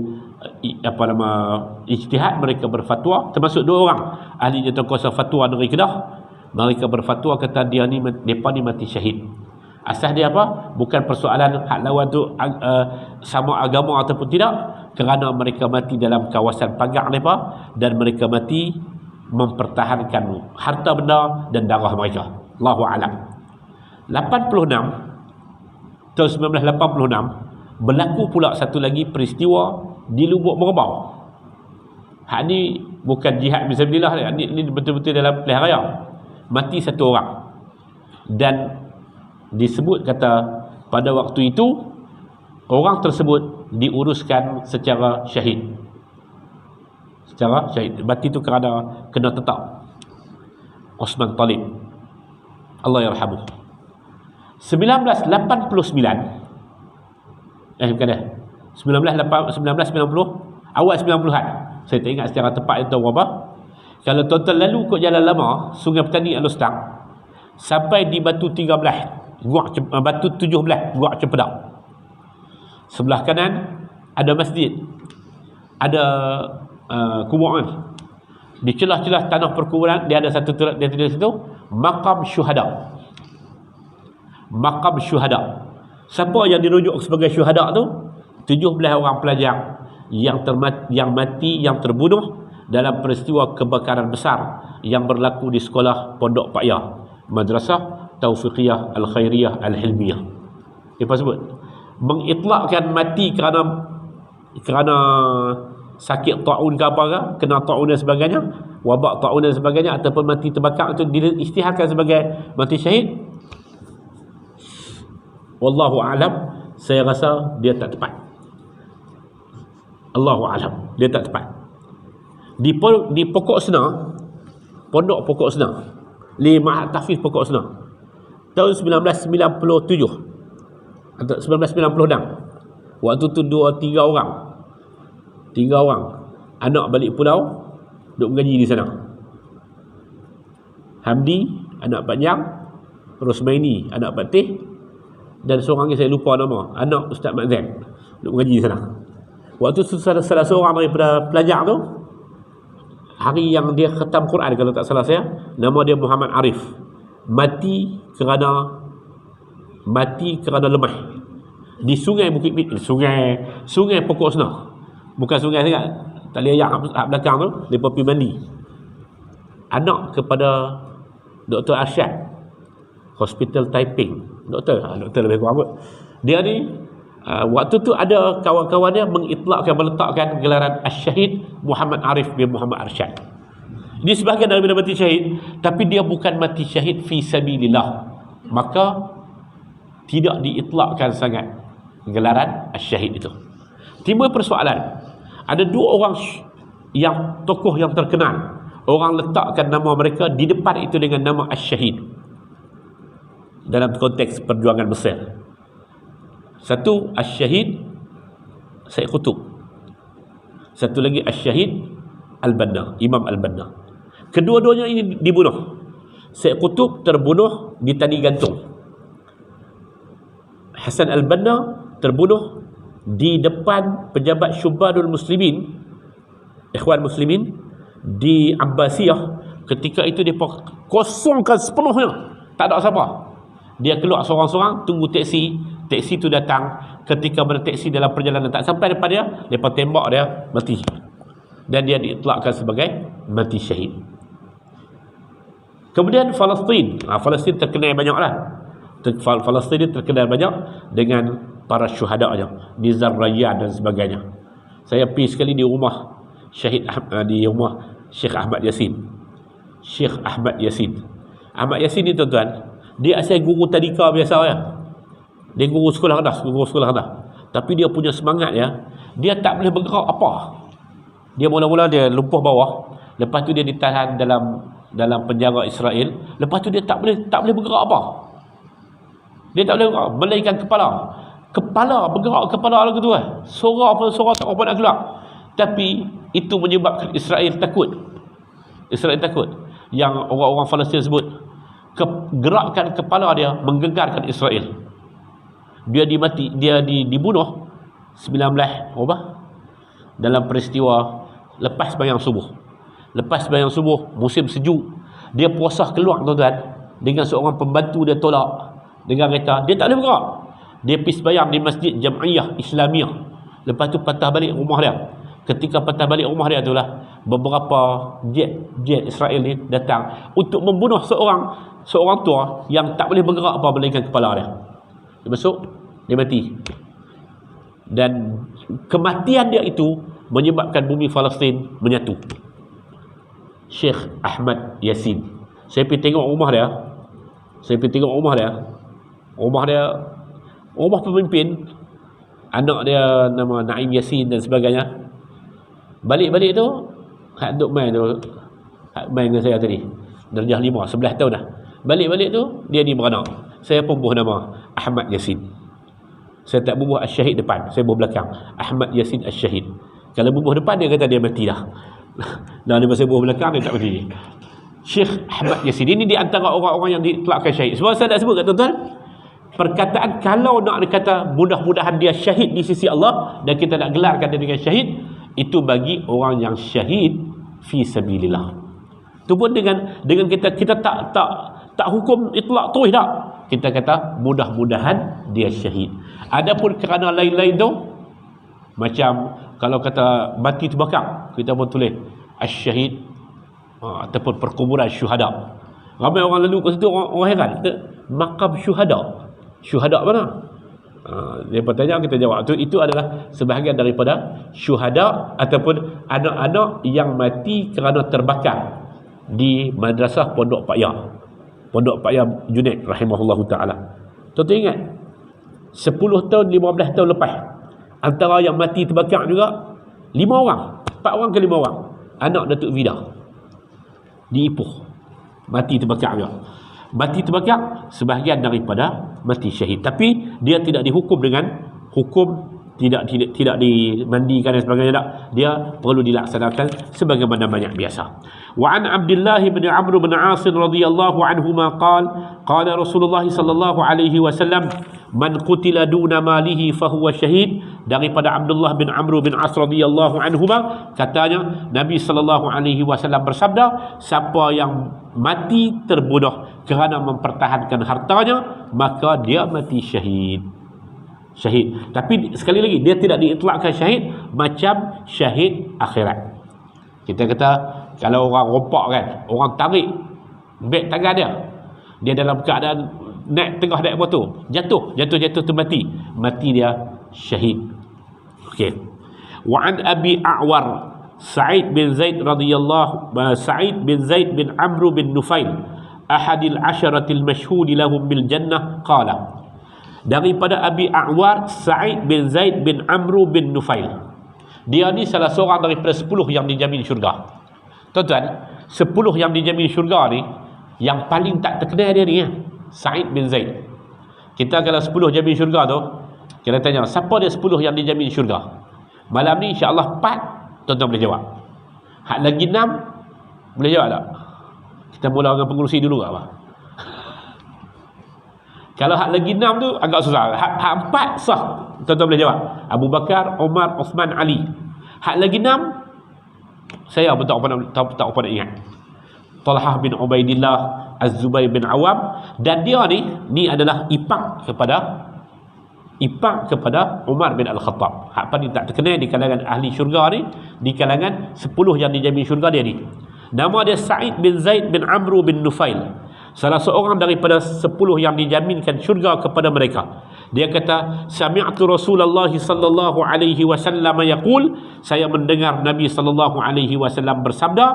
ijtihad. Mereka berfatwa, termasuk 2 orang ahli kuasa fatwa negeri Kedah. Mereka berfatwa kata mereka ni mati syahid. Asas dia apa? Bukan persoalan hak lawan tu sama agama ataupun tidak, kerana mereka mati dalam kawasan pagar mereka dan mereka mati mempertahankan harta benda dan darah mereka. Allahu a'lam. 86 tahun 1986 berlaku pula satu lagi peristiwa di Lubuk Merbau. Hak ni bukan jihad fisabilillah, ni betul-betul dalam pilihan raya. Mati 1 orang. Dan disebut kata pada waktu itu orang tersebut diuruskan secara syahid. Secara syahid. Mati itu kerana kena tetap. Osman Talib, Allah yarhamuh. 1989 bukan dah 1990 awal 90-an, saya tak ingat secara tepat itu berapa. Kalau total lalu kot jalan lama Sungai Petani Alustang sampai di Batu 13 Batu 17 Guak Cempedak, sebelah kanan ada masjid, ada kuburan. Di celah-celah tanah perkuburan dia ada satu tulis di situ, Maqam Syuhada. Maqam Syuhada. Siapa yang dirujuk sebagai syuhada tu? 17 orang pelajar yang mati, yang terbunuh dalam peristiwa kebakaran besar yang berlaku di sekolah Pondok Pak Yah, Madrasah Taufiqiyah Al-Khairiyah Al-Hilmiyah. Apa sebut? Mengitlakkan mati kerana sakit taun ke apa ke, kena taun dan sebagainya, wabak taun dan sebagainya, ataupun mati terbakar, itu diisytiharkan sebagai mati syahid. Wallahu a'lam, saya rasa dia tak tepat. Allahu a'lam, dia tak tepat. Di Pokok Sena, Pondok Pokok Sena, di Mahat Tahfiz Pokok Sena, tahun 1997 atau 1996, waktu tu 3 orang anak balik pulau duk mengaji di sana. Hamdi anak Panjang, Rosmaini anak Patih, dan seorang lagi saya lupa nama, anak Ustaz Mazan, duk mengaji di sana. Waktu tu salah seorang daripada pelajar tu, hari yang dia khatam Quran kalau tak salah saya, nama dia Muhammad Arif, mati kerana lemah di sungai Bukit sungai Pokok Sena. Bukan sungai sangat, tali ayak belakang tu, mereka pergi mandi. Anak kepada Dr. Arsyad, Hospital Taiping, doktor lebih kurang kot. Dia ni waktu tu ada kawan-kawan dia meletakkan gelaran Asy-Syahid Muhammad Arif bin Muhammad Arsyad. Ini sebahagian daripada mati syahid, tapi dia bukan mati syahid fi sabilillah, maka tidak diitlakkan sangat gelaran Asy-Syahid itu. Timbul persoalan, ada 2 orang yang tokoh yang terkenal, orang letakkan nama mereka di depan itu dengan nama Asy-Syahid dalam konteks perjuangan Mesir. Satu Asy-Syahid Said Qutb, satu lagi Asy-Syahid Al-Banna, Imam Al-Banna. Kedua-duanya ini dibunuh. Said Qutb terbunuh di Tani Gantung, Hasan Al-Banna terbunuh di depan pejabat Syubadul Muslimin, Ikhwan Muslimin di Abbasiyah. Ketika itu dia kosongkan sepenuhnya, tak ada siapa. Dia keluar seorang-seorang, tunggu teksi tu datang. Ketika berteksi dalam perjalanan tak sampai depan dia, mereka tembak dia, mati. Dan dia diitlakkan sebagai mati syahid. Kemudian Palestin terkenal banyaklah. Palestin terkenal banyak dengan para syuhadanya, Nizar Rayyan dan sebagainya. Saya pergi sekali di rumah di rumah Syekh Ahmad Yasin. Ahmad Yasin ni tuan-tuan, dia asal guru tadika biasa ya. Dia guru sekolah rendah. Tapi dia punya semangat ya, dia tak boleh bergerak apa. Dia mula-mula dia lumpuh bawah, lepas tu dia ditahan dalam penjara Israel, lepas tu dia tak boleh bergerak apa. Dia tak boleh bergerak, melainkan kepala bergerak kepala lagu tu kan. Suara tak apa nak keluar. Tapi itu menyebabkan Israel takut. Yang orang-orang Palestin sebut, gerakan kepala dia menggegarkan Israel. dibunuh 19 apa? Dalam peristiwa lepas sembahyang subuh. Lepas sembahyang subuh, musim sejuk, dia puasa keluar tuan-tuan, dengan seorang pembantu dia tolak dengan kereta, dia tak boleh bergerak. Dia pergi sembahyang di Masjid Jam'iyah Islamiyah. Lepas tu patah balik rumah dia. Ketika patah balik rumah dia itulah beberapa jet Israel ni datang untuk membunuh seorang tua yang tak boleh bergerak apa melainkan kepala dia. Dia masuk, dia mati. Dan kematian dia itu menyebabkan bumi Palestin menyatu. Syekh Ahmad Yasin. Saya pergi tengok rumah dia. Rumah pemimpin, anak dia nama Naim Yasin dan sebagainya. Balik-balik tu, hak duk main dengan saya tadi. Darjah 5, 11 tahun dah. Balik-balik tu, dia ni beranak. Saya pun bubuh nama Ahmad Yasin. Saya tak bubuh Al-Syahid depan, saya bubuh belakang. Ahmad Yasin Al-Syahid. Kalau bubuh depan, dia kata dia mati dah. Dan dia masa bubuh belakang, dia tak mati. Syekh Ahmad Yasin ini di antara orang-orang yang ditlakkan syahid. Sebab saya nak sebut kat tuan-tuan, perkataan kalau nak dikata mudah-mudahan dia syahid di sisi Allah, dan kita nak gelarkan dia dengan syahid, itu bagi orang yang syahid fi sabilillah. Itu pun dengan kita tak hukum itlak terus tak. Kita kata mudah-mudahan dia syahid. Adapun kerana lain-lain tu, macam kalau kata mati terbakar, kita pun tulis asy-syahid, ataupun perkuburan syuhada. Ramai orang lalu kat situ, orang heran, makam syuhada mana? Dia bertanya, kita jawab itu adalah sebahagian daripada syuhada ataupun anak-anak yang mati kerana terbakar di madrasah Pondok Pak Ya Junaid rahimahullahu taala. Tuan-tuan ingat 10 tahun 15 tahun lepas, antara yang mati terbakar juga 5 orang, 4 orang ke 5 orang anak Datuk Vida di Ipoh mati terbakar juga. Mati terbakar sebahagian daripada mati syahid, tapi dia tidak dihukum dengan hukum tidak dimandikan dan sebagainya tak. Dia perlu dilaksanakan sebagaimana banyak biasa. Wa an Abdullah bin Amr bin As radhiyallahu anhuma qala Rasulullah sallallahu alaihi wasallam man qutila duna malihi fahuwa syahid. Daripada Abdullah bin Amr bin As radhiyallahu anhuma, katanya Nabi sallallahu alaihi wasallam bersabda, siapa yang mati terbunuh kerana mempertahankan hartanya, maka dia mati syahid. Tapi sekali lagi, dia tidak diitlakkan syahid macam syahid akhirat. Kita kata kalau orang rompak kan, orang tarik beg tangan dia dalam keadaan naik tengah naik motor, jatuh tu mati dia syahid. Okey. Wa an Abi A'war Sa'id bin Zaid bin Amr bin Nufail ahadil asharatil mashhud lahum bil jannah qala. Daripada Abi A'war Sa'id bin Zaid bin Amr bin Nufail, dia ni salah seorang daripada 10 yang dijamin syurga. Tuan-tuan, 10 yang dijamin syurga ni, yang paling tak terkenal dia ni Sa'id bin Zaid. Kita kalau 10 jamin syurga tu, kita tanya siapa dia 10 yang dijamin syurga. Malam ni insya-Allah 4 tuan-tuan boleh jawab. Hak lagi 6 boleh jawab tak? Kita mula dengan pengurusi dulu apa? Kalau hak lagi 6 tu agak susah. Hak 4 sah. Tuan-tuan boleh jawab. Abu Bakar, Umar, Osman, Ali. Hak lagi 6 saya pun tak apa nak ingat. Talhah bin Ubaidillah, Az-Zubair bin Awam, dan dia ni adalah ipar kepada Umar bin Al-Khattab. Hak paling tak terkenal di kalangan ahli syurga ni, di kalangan 10 yang dijamin syurga dia ni. Nama dia Sa'id bin Zaid bin Amr bin Nufail. Salah seorang daripada 10 yang dijaminkan syurga kepada mereka. Dia kata, sami'tu Rasulullah sallallahu alaihi wasallam yaqul, saya mendengar Nabi sallallahu alaihi wasallam bersabda,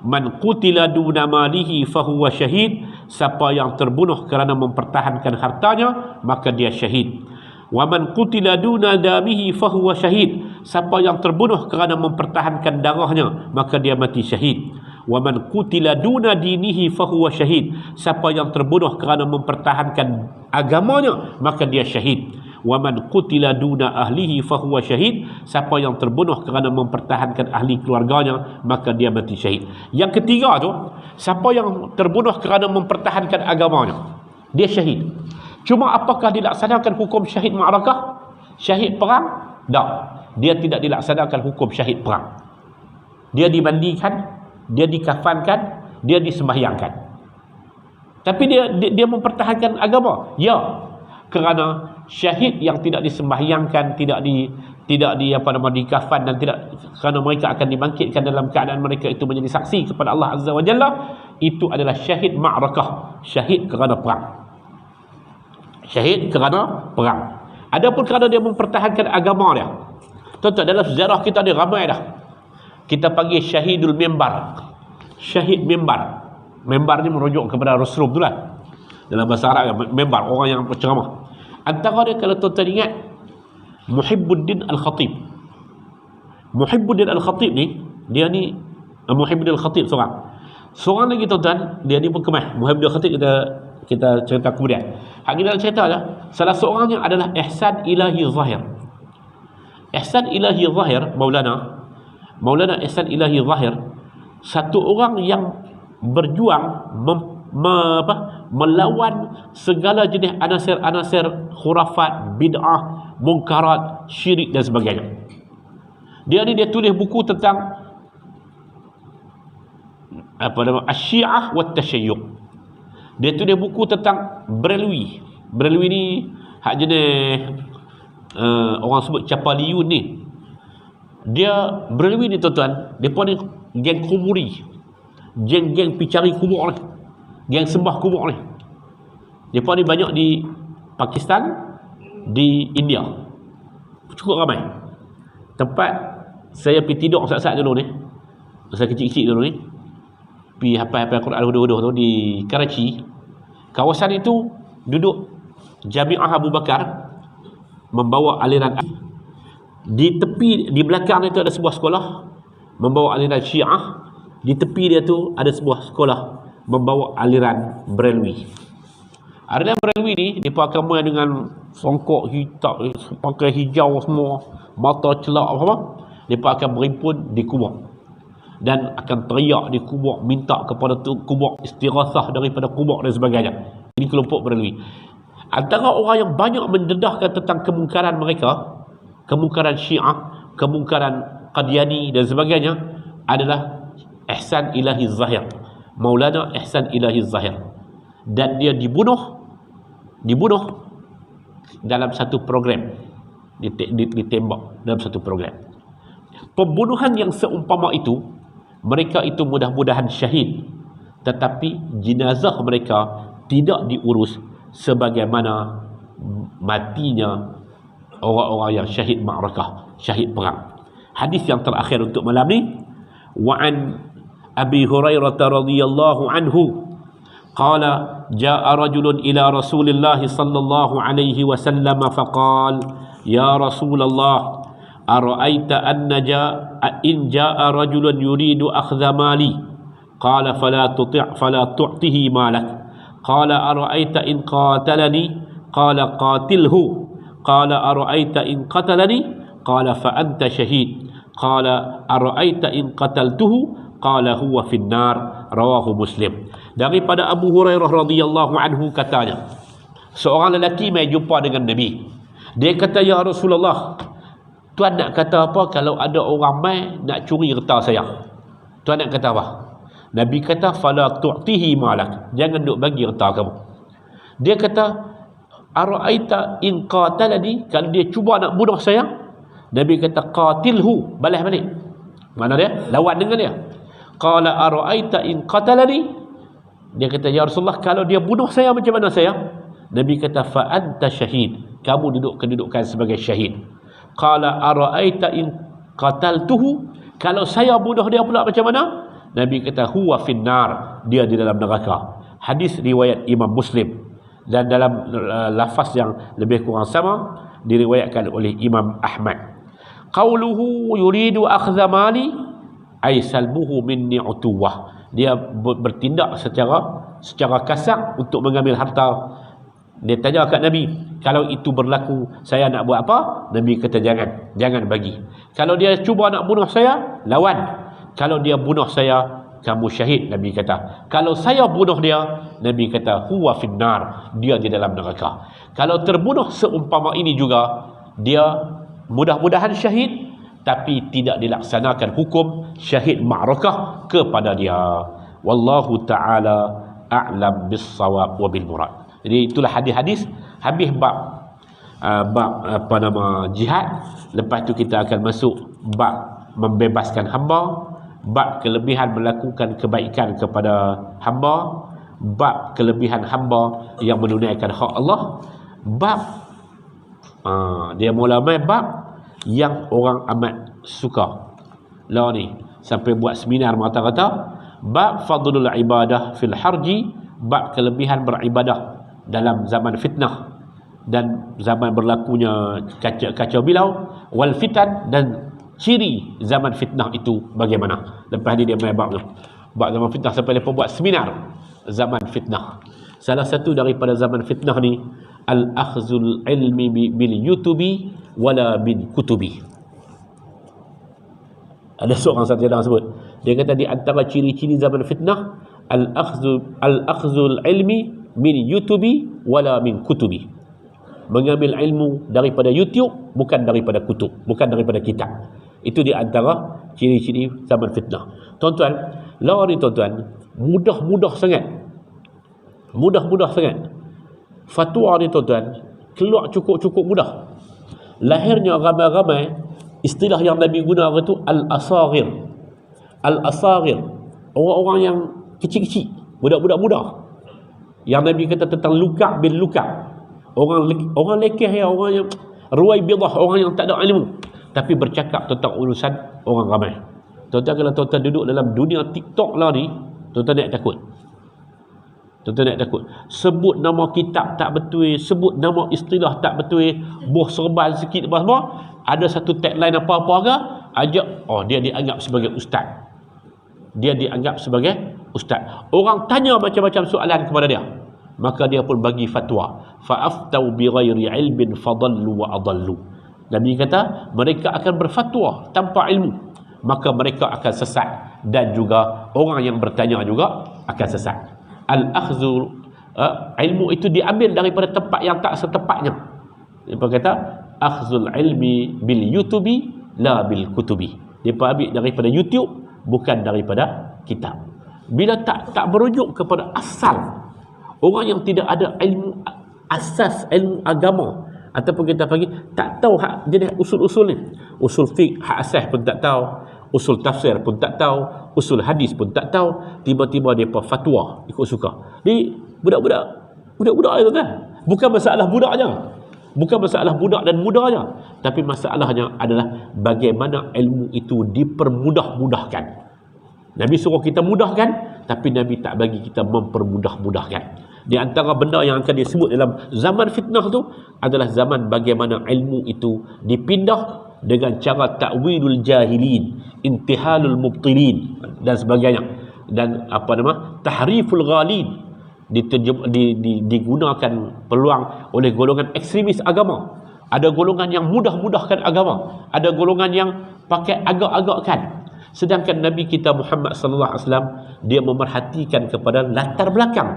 man qutila duna malihi fahuwa syahid, siapa yang terbunuh kerana mempertahankan hartanya, maka dia syahid. Wa man qutila duna damihi fahuwa syahid, siapa yang terbunuh kerana mempertahankan darahnya, maka dia mati syahid. Wa man qutila duna dinihi fahuwa syahid, siapa yang terbunuh kerana mempertahankan agamanya, maka dia syahid. Wa man qutila duna ahlihi fahuwa syahid, siapa yang terbunuh kerana mempertahankan ahli keluarganya, maka dia mati syahid. Yang ketiga tu, siapa yang terbunuh kerana mempertahankan agamanya, dia syahid. Cuma apakah dilaksanakan hukum syahid ma'rakah, syahid perang? Tak. Dia tidak dilaksanakan hukum syahid perang. Dia dimandikan, dia dikafankan, dia disembahyangkan. Tapi dia mempertahankan agama. Ya. Kerana syahid yang tidak disembahyangkan, tidak dikafan, dan tidak, kerana mereka akan dibangkitkan dalam keadaan mereka itu menjadi saksi kepada Allah Azza wa Jalla, itu adalah syahid ma'rakah, syahid kerana perang. Syahid kerana perang. Adapun kerana dia mempertahankan agama dia. Tuan-tuan, dalam sejarah kita ada ramai dah. Kita panggil syahidul mimbar. Syahid mimbar. Mimbar ni merujuk kepada Rasulullah tu lah. Dalam bahasa Arab, mimbar, orang yang berceramah. Antara dia, kalau tuan-tuan ingat, Muhibbuddin Al-Khatib. Muhibbuddin Al-Khatib ni, dia ni Muhibbuddin Al-Khatib seorang lagi tuan-tuan, dia ni pun kemah. Muhibbuddin Al-Khatib kita cerita kemudian. Hak ni dalam cerita lah, salah seorangnya adalah Ihsan Ilahi Zahir. Ihsan Ilahi Zahir, Maulana Ihsan Ilahi Zahir, satu orang yang berjuang melawan segala jenis anasir-anasir khurafat, bid'ah, munkarat, syirik dan sebagainya. Dia tulis buku tentang Asy-Syiah wa Tasyayyu'h. Dia tulis buku tentang Brelwi. Brelwi ni hak jenis orang sebut Capaliun ni. Dia Brelwi ni tuan-tuan, depa ni geng kuburi. Geng pi cari kubur ni. Geng sembah kubur ni. Depa ni banyak di Pakistan, di India. Cukup ramai. Tempat saya pergi tidur saat-saat dulu ni, masa kecil-kecil dulu ni, pergi hafal Quran huduh-huduh tu di Karachi. Kawasan itu duduk Jami'ah Abu Bakar, membawa aliran di tepi, di belakang itu ada sebuah sekolah membawa aliran Syiah. Di tepi dia tu ada sebuah sekolah membawa aliran Brelwi. Aliran Brelwi ni mereka akan main dengan songkok hitam, pakai hijau semua, mata celak apa-apa. Mereka akan berimpun di kubur dan akan teriak di kubur, minta kepada kubur istighatsah daripada kubur dan sebagainya. Ini kelompok Brelwi. Antara orang yang banyak mendedahkan tentang kemungkaran mereka, kemungkaran Syiah, kemungkaran Qadiani dan sebagainya, adalah Ihsan Ilahi Zahir, Maulana Ihsan Ilahi Zahir. Dan dia dibunuh dalam satu program, ditembak dalam satu program. Pembunuhan yang seumpama itu, mereka itu mudah-mudahan syahid, tetapi jenazah mereka tidak diurus sebagaimana matinya orang-orang yang syahid ma'rakah, syahid perang. Hadis yang terakhir untuk malam ni, wa an Abi Hurairah radhiyallahu anhu qala jaa rajulun ila Rasulillah sallallahu alaihi wasallam faqala ya Rasulullah ara'aita anna in jaa rajulun yuridu akhdha mali qala fala tu'tihi malak qala ara'aita in qatalani qala qatilhu qala ara'aita in qatalani qala fa anta syahid qala ara'aita in qataltuhu qala huwa finnar, rawahu Muslim. Daripada Abu Hurairah radhiyallahu anhu katanya, seorang lelaki mai jumpa dengan Nabi. Dia kata, ya Rasulullah, tuan nak kata apa kalau ada orang mai nak curi harta saya? Tuan nak kata apa? Nabi kata, fala tu'tihi malak, jangan duk bagi harta kamu. Dia kata, ara'aita in qatalani, kalau dia cuba nak bunuh saya? Nabi kata, qatilhu, balas balik. Mana dia? Lawan dengan dia. Qala ara'aita in qatalani, dia kata, ya Rasulullah, kalau dia bunuh saya macam mana saya? Nabi kata, fa anta syahid, kamu duduk kedudukan sebagai syahid. Qala ara'aita in qataltuhu, kalau saya bunuh dia pula macam mana? Nabi kata, huwa finnar, dia di dalam neraka. Hadis riwayat Imam Muslim, dan dalam lafaz yang lebih kurang sama diriwayatkan oleh Imam Ahmad. Qauluhu yuridu akhdha mali ay salbuhu minni utuwah, dia bertindak secara kasar untuk mengambil harta. Dia tanya kat Nabi, kalau itu berlaku saya nak buat apa? Nabi kata, jangan bagi. Kalau dia cuba nak bunuh saya, lawan. Kalau dia bunuh saya, kamu syahid, Nabi kata. Kalau saya bunuh dia, Nabi kata huwa finnar, dia di dalam neraka. Kalau terbunuh seumpama ini juga, dia mudah-mudahan syahid, tapi tidak dilaksanakan hukum syahid ma'rakah kepada dia. Wallahu ta'ala a'lam bis-shawab wa bil murad. Jadi itulah hadis-hadis. Habis bab jihad. Lepas tu kita akan masuk bab membebaskan hamba, bab kelebihan melakukan kebaikan kepada hamba, bab kelebihan hamba yang menunaikan hak Allah, bab dia mula main bab yang orang amat suka lah ni, sampai buat seminar mata-mata bab fadlul ibadah fil harji, bab kelebihan beribadah dalam zaman fitnah dan zaman berlakunya kacau bilau, wal fitan, dan ciri zaman fitnah itu bagaimana. Lepas ni dia main bab zaman fitnah, sampai lepas buat seminar zaman fitnah. Salah satu daripada zaman fitnah ni al-akhzul ilmi bil yutubi wala bin kutubi. Ada seorang sarjana sebut, dia kata di antara ciri-ciri zaman fitnah al-akhzul ilmi min yutubi wala min kutubi, mengambil ilmu daripada YouTube, bukan daripada kutub, bukan daripada kitab. Itu di antara ciri-ciri zaman fitnah. Tuan-tuan, lah ni tuan-tuan, mudah-mudah sangat fatwa ni tuan-tuan keluar cukup mudah. Lahirnya ramai-ramai istilah yang Nabi guna itu al-asagir, orang-orang yang kecil-kecil, budak-budak muda, yang Nabi kata tentang lukak bin lukak, orang lekeh, ya, orang yang ruai bidah, orang yang tak ada ilmu, tapi bercakap tentang urusan orang ramai. Tuan-tuan, kalau tuan-tuan duduk dalam dunia TikTok lah ni, tuan-tuan nak takut. Sebut nama kitab tak betul, sebut nama istilah tak betul, boh serban sikit apa semua, ada satu tagline apa-apa ke, ajak, dia dianggap sebagai ustaz. Orang tanya macam-macam soalan kepada dia, maka dia pun bagi fatwa. Fa'aftau bi ghairi ilmin fadallu wa adallu. Nabi kata mereka akan berfatwa tanpa ilmu, maka mereka akan sesat, dan juga orang yang bertanya juga akan sesat. Al-akhzul ilmu itu diambil daripada tempat yang tak setepatnya. Dia kata akhzul ilmi bil yutubi la bil kutubi. Dia ambil daripada YouTube, bukan daripada kitab. Bila tak berujuk kepada asal, orang yang tidak ada ilmu asas, ilmu agama, ataupun kita panggil tak tahu hak jenis usul-usul ni, usul fiqh, hak asas pun tak tahu, usul tafsir pun tak tahu, usul hadis pun tak tahu, tiba-tiba dia fatwa ikut suka. Ni budak-budak itu kan. Bukan masalah budak dan mudanya, tapi masalahnya adalah bagaimana ilmu itu dipermudah-mudahkan. Nabi suruh kita mudahkan, tapi Nabi tak bagi kita mempermudah-mudahkan. Di antara benda yang akan disebut dalam zaman fitnah tu adalah zaman bagaimana ilmu itu dipindah dengan cara ta'wilul jahilin, intihalul mubtilin dan sebagainya, dan tahriful ghalin, digunakan peluang oleh golongan ekstremis agama. Ada golongan yang mudah-mudahkan agama, ada golongan yang pakai agak-agakkan. Sedangkan Nabi kita Muhammad sallallahu alaihi wasallam, dia memerhatikan kepada latar belakang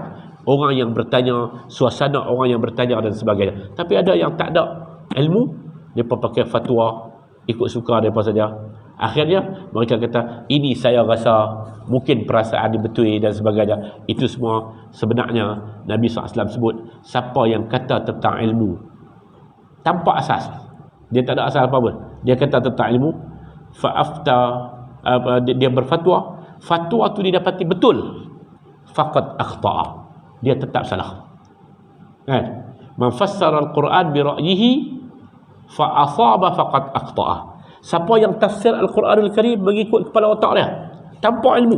orang yang bertanya, suasana orang yang bertanya dan sebagainya. Tapi ada yang tak ada ilmu, dia pun pakai fatwa ikut suka mereka saja. Akhirnya mereka kata ini saya rasa mungkin perasaan dia betul dan sebagainya. Itu semua sebenarnya Nabi SAW sebut, siapa yang kata tentang ilmu tanpa asas, dia tak ada asal apa pun, dia kata tentang ilmu, dia berfatwa, fatwa tu didapati betul, faqad akhta'a, dia tetap salah. Kan? Man fassara al-Quran bi ra'yihi fa asaba faqad akhta'a. Siapa yang tafsir Al-Quranul Karim mengikut kepala otak dia tanpa ilmu,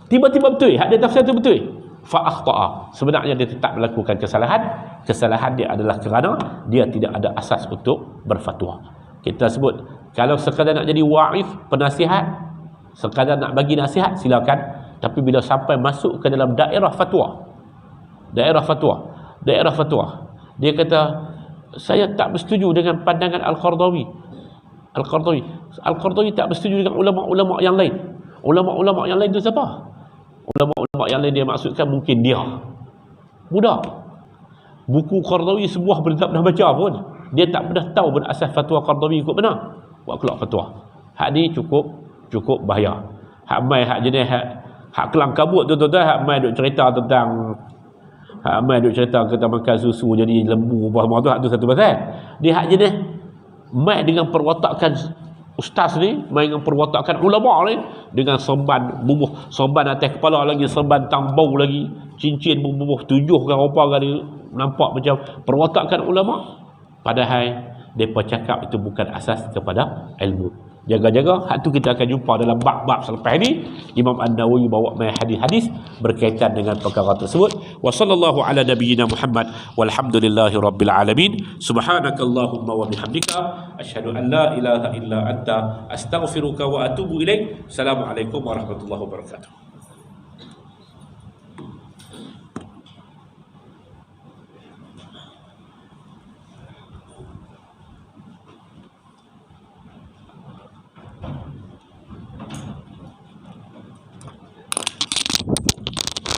tiba-tiba betul hak dia tafsir tu betul, fa akhta'a, sebenarnya dia tetap melakukan kesalahan. Kesalahan dia adalah kerana dia tidak ada asas untuk berfatwa. Kita sebut, kalau sekadar nak jadi wa'if, penasihat, sekadar nak bagi nasihat, silakan. Tapi bila sampai masuk ke dalam daerah fatwa, dia kata saya tak bersetuju dengan pandangan Al-Qardawi tak bersetuju dengan ulama-ulama yang lain. Ulama-ulama yang lain tu siapa? Ulama-ulama yang lain dia maksudkan mungkin dia budak. Buku Qardawi sebuah pun tak pernah baca pun. Dia tak pernah tahu pun asas fatwa Qardawi ikut mana. Buat keluar fatwa. Hak ni cukup bahaya. Hak mai hak jenis hak kelang kabut tu tuan-tuan, hak mai duk cerita tentang kita makan susu jadi lembu apa semua tu, hak tu satu pasal. Dia hak jenis mai dengan perwatakan ustaz ni, mai dengan perwatakan ulama ni, dengan sorban bubuh, sorban atas kepala lagi, sorban tambau lagi, cincin bubuh 7 ke apa kali, nampak macam perwatakan ulama, padahal depa cakap itu bukan asas kepada ilmu. Jaga-jaga, hak tu kita akan jumpa dalam bab-bab selepas ni. Imam An-Nawawi bawa hadis-hadis berkaitan dengan perkara tersebut. Wa sallallahu ala nabiyyina Muhammad walhamdulillahi rabbil alamin. Subhanakallahumma wa bihamdika asyhadu an la ilaha illa anta astaghfiruka wa atubu ilaik. Assalamualaikum warahmatullahi wabarakatuh.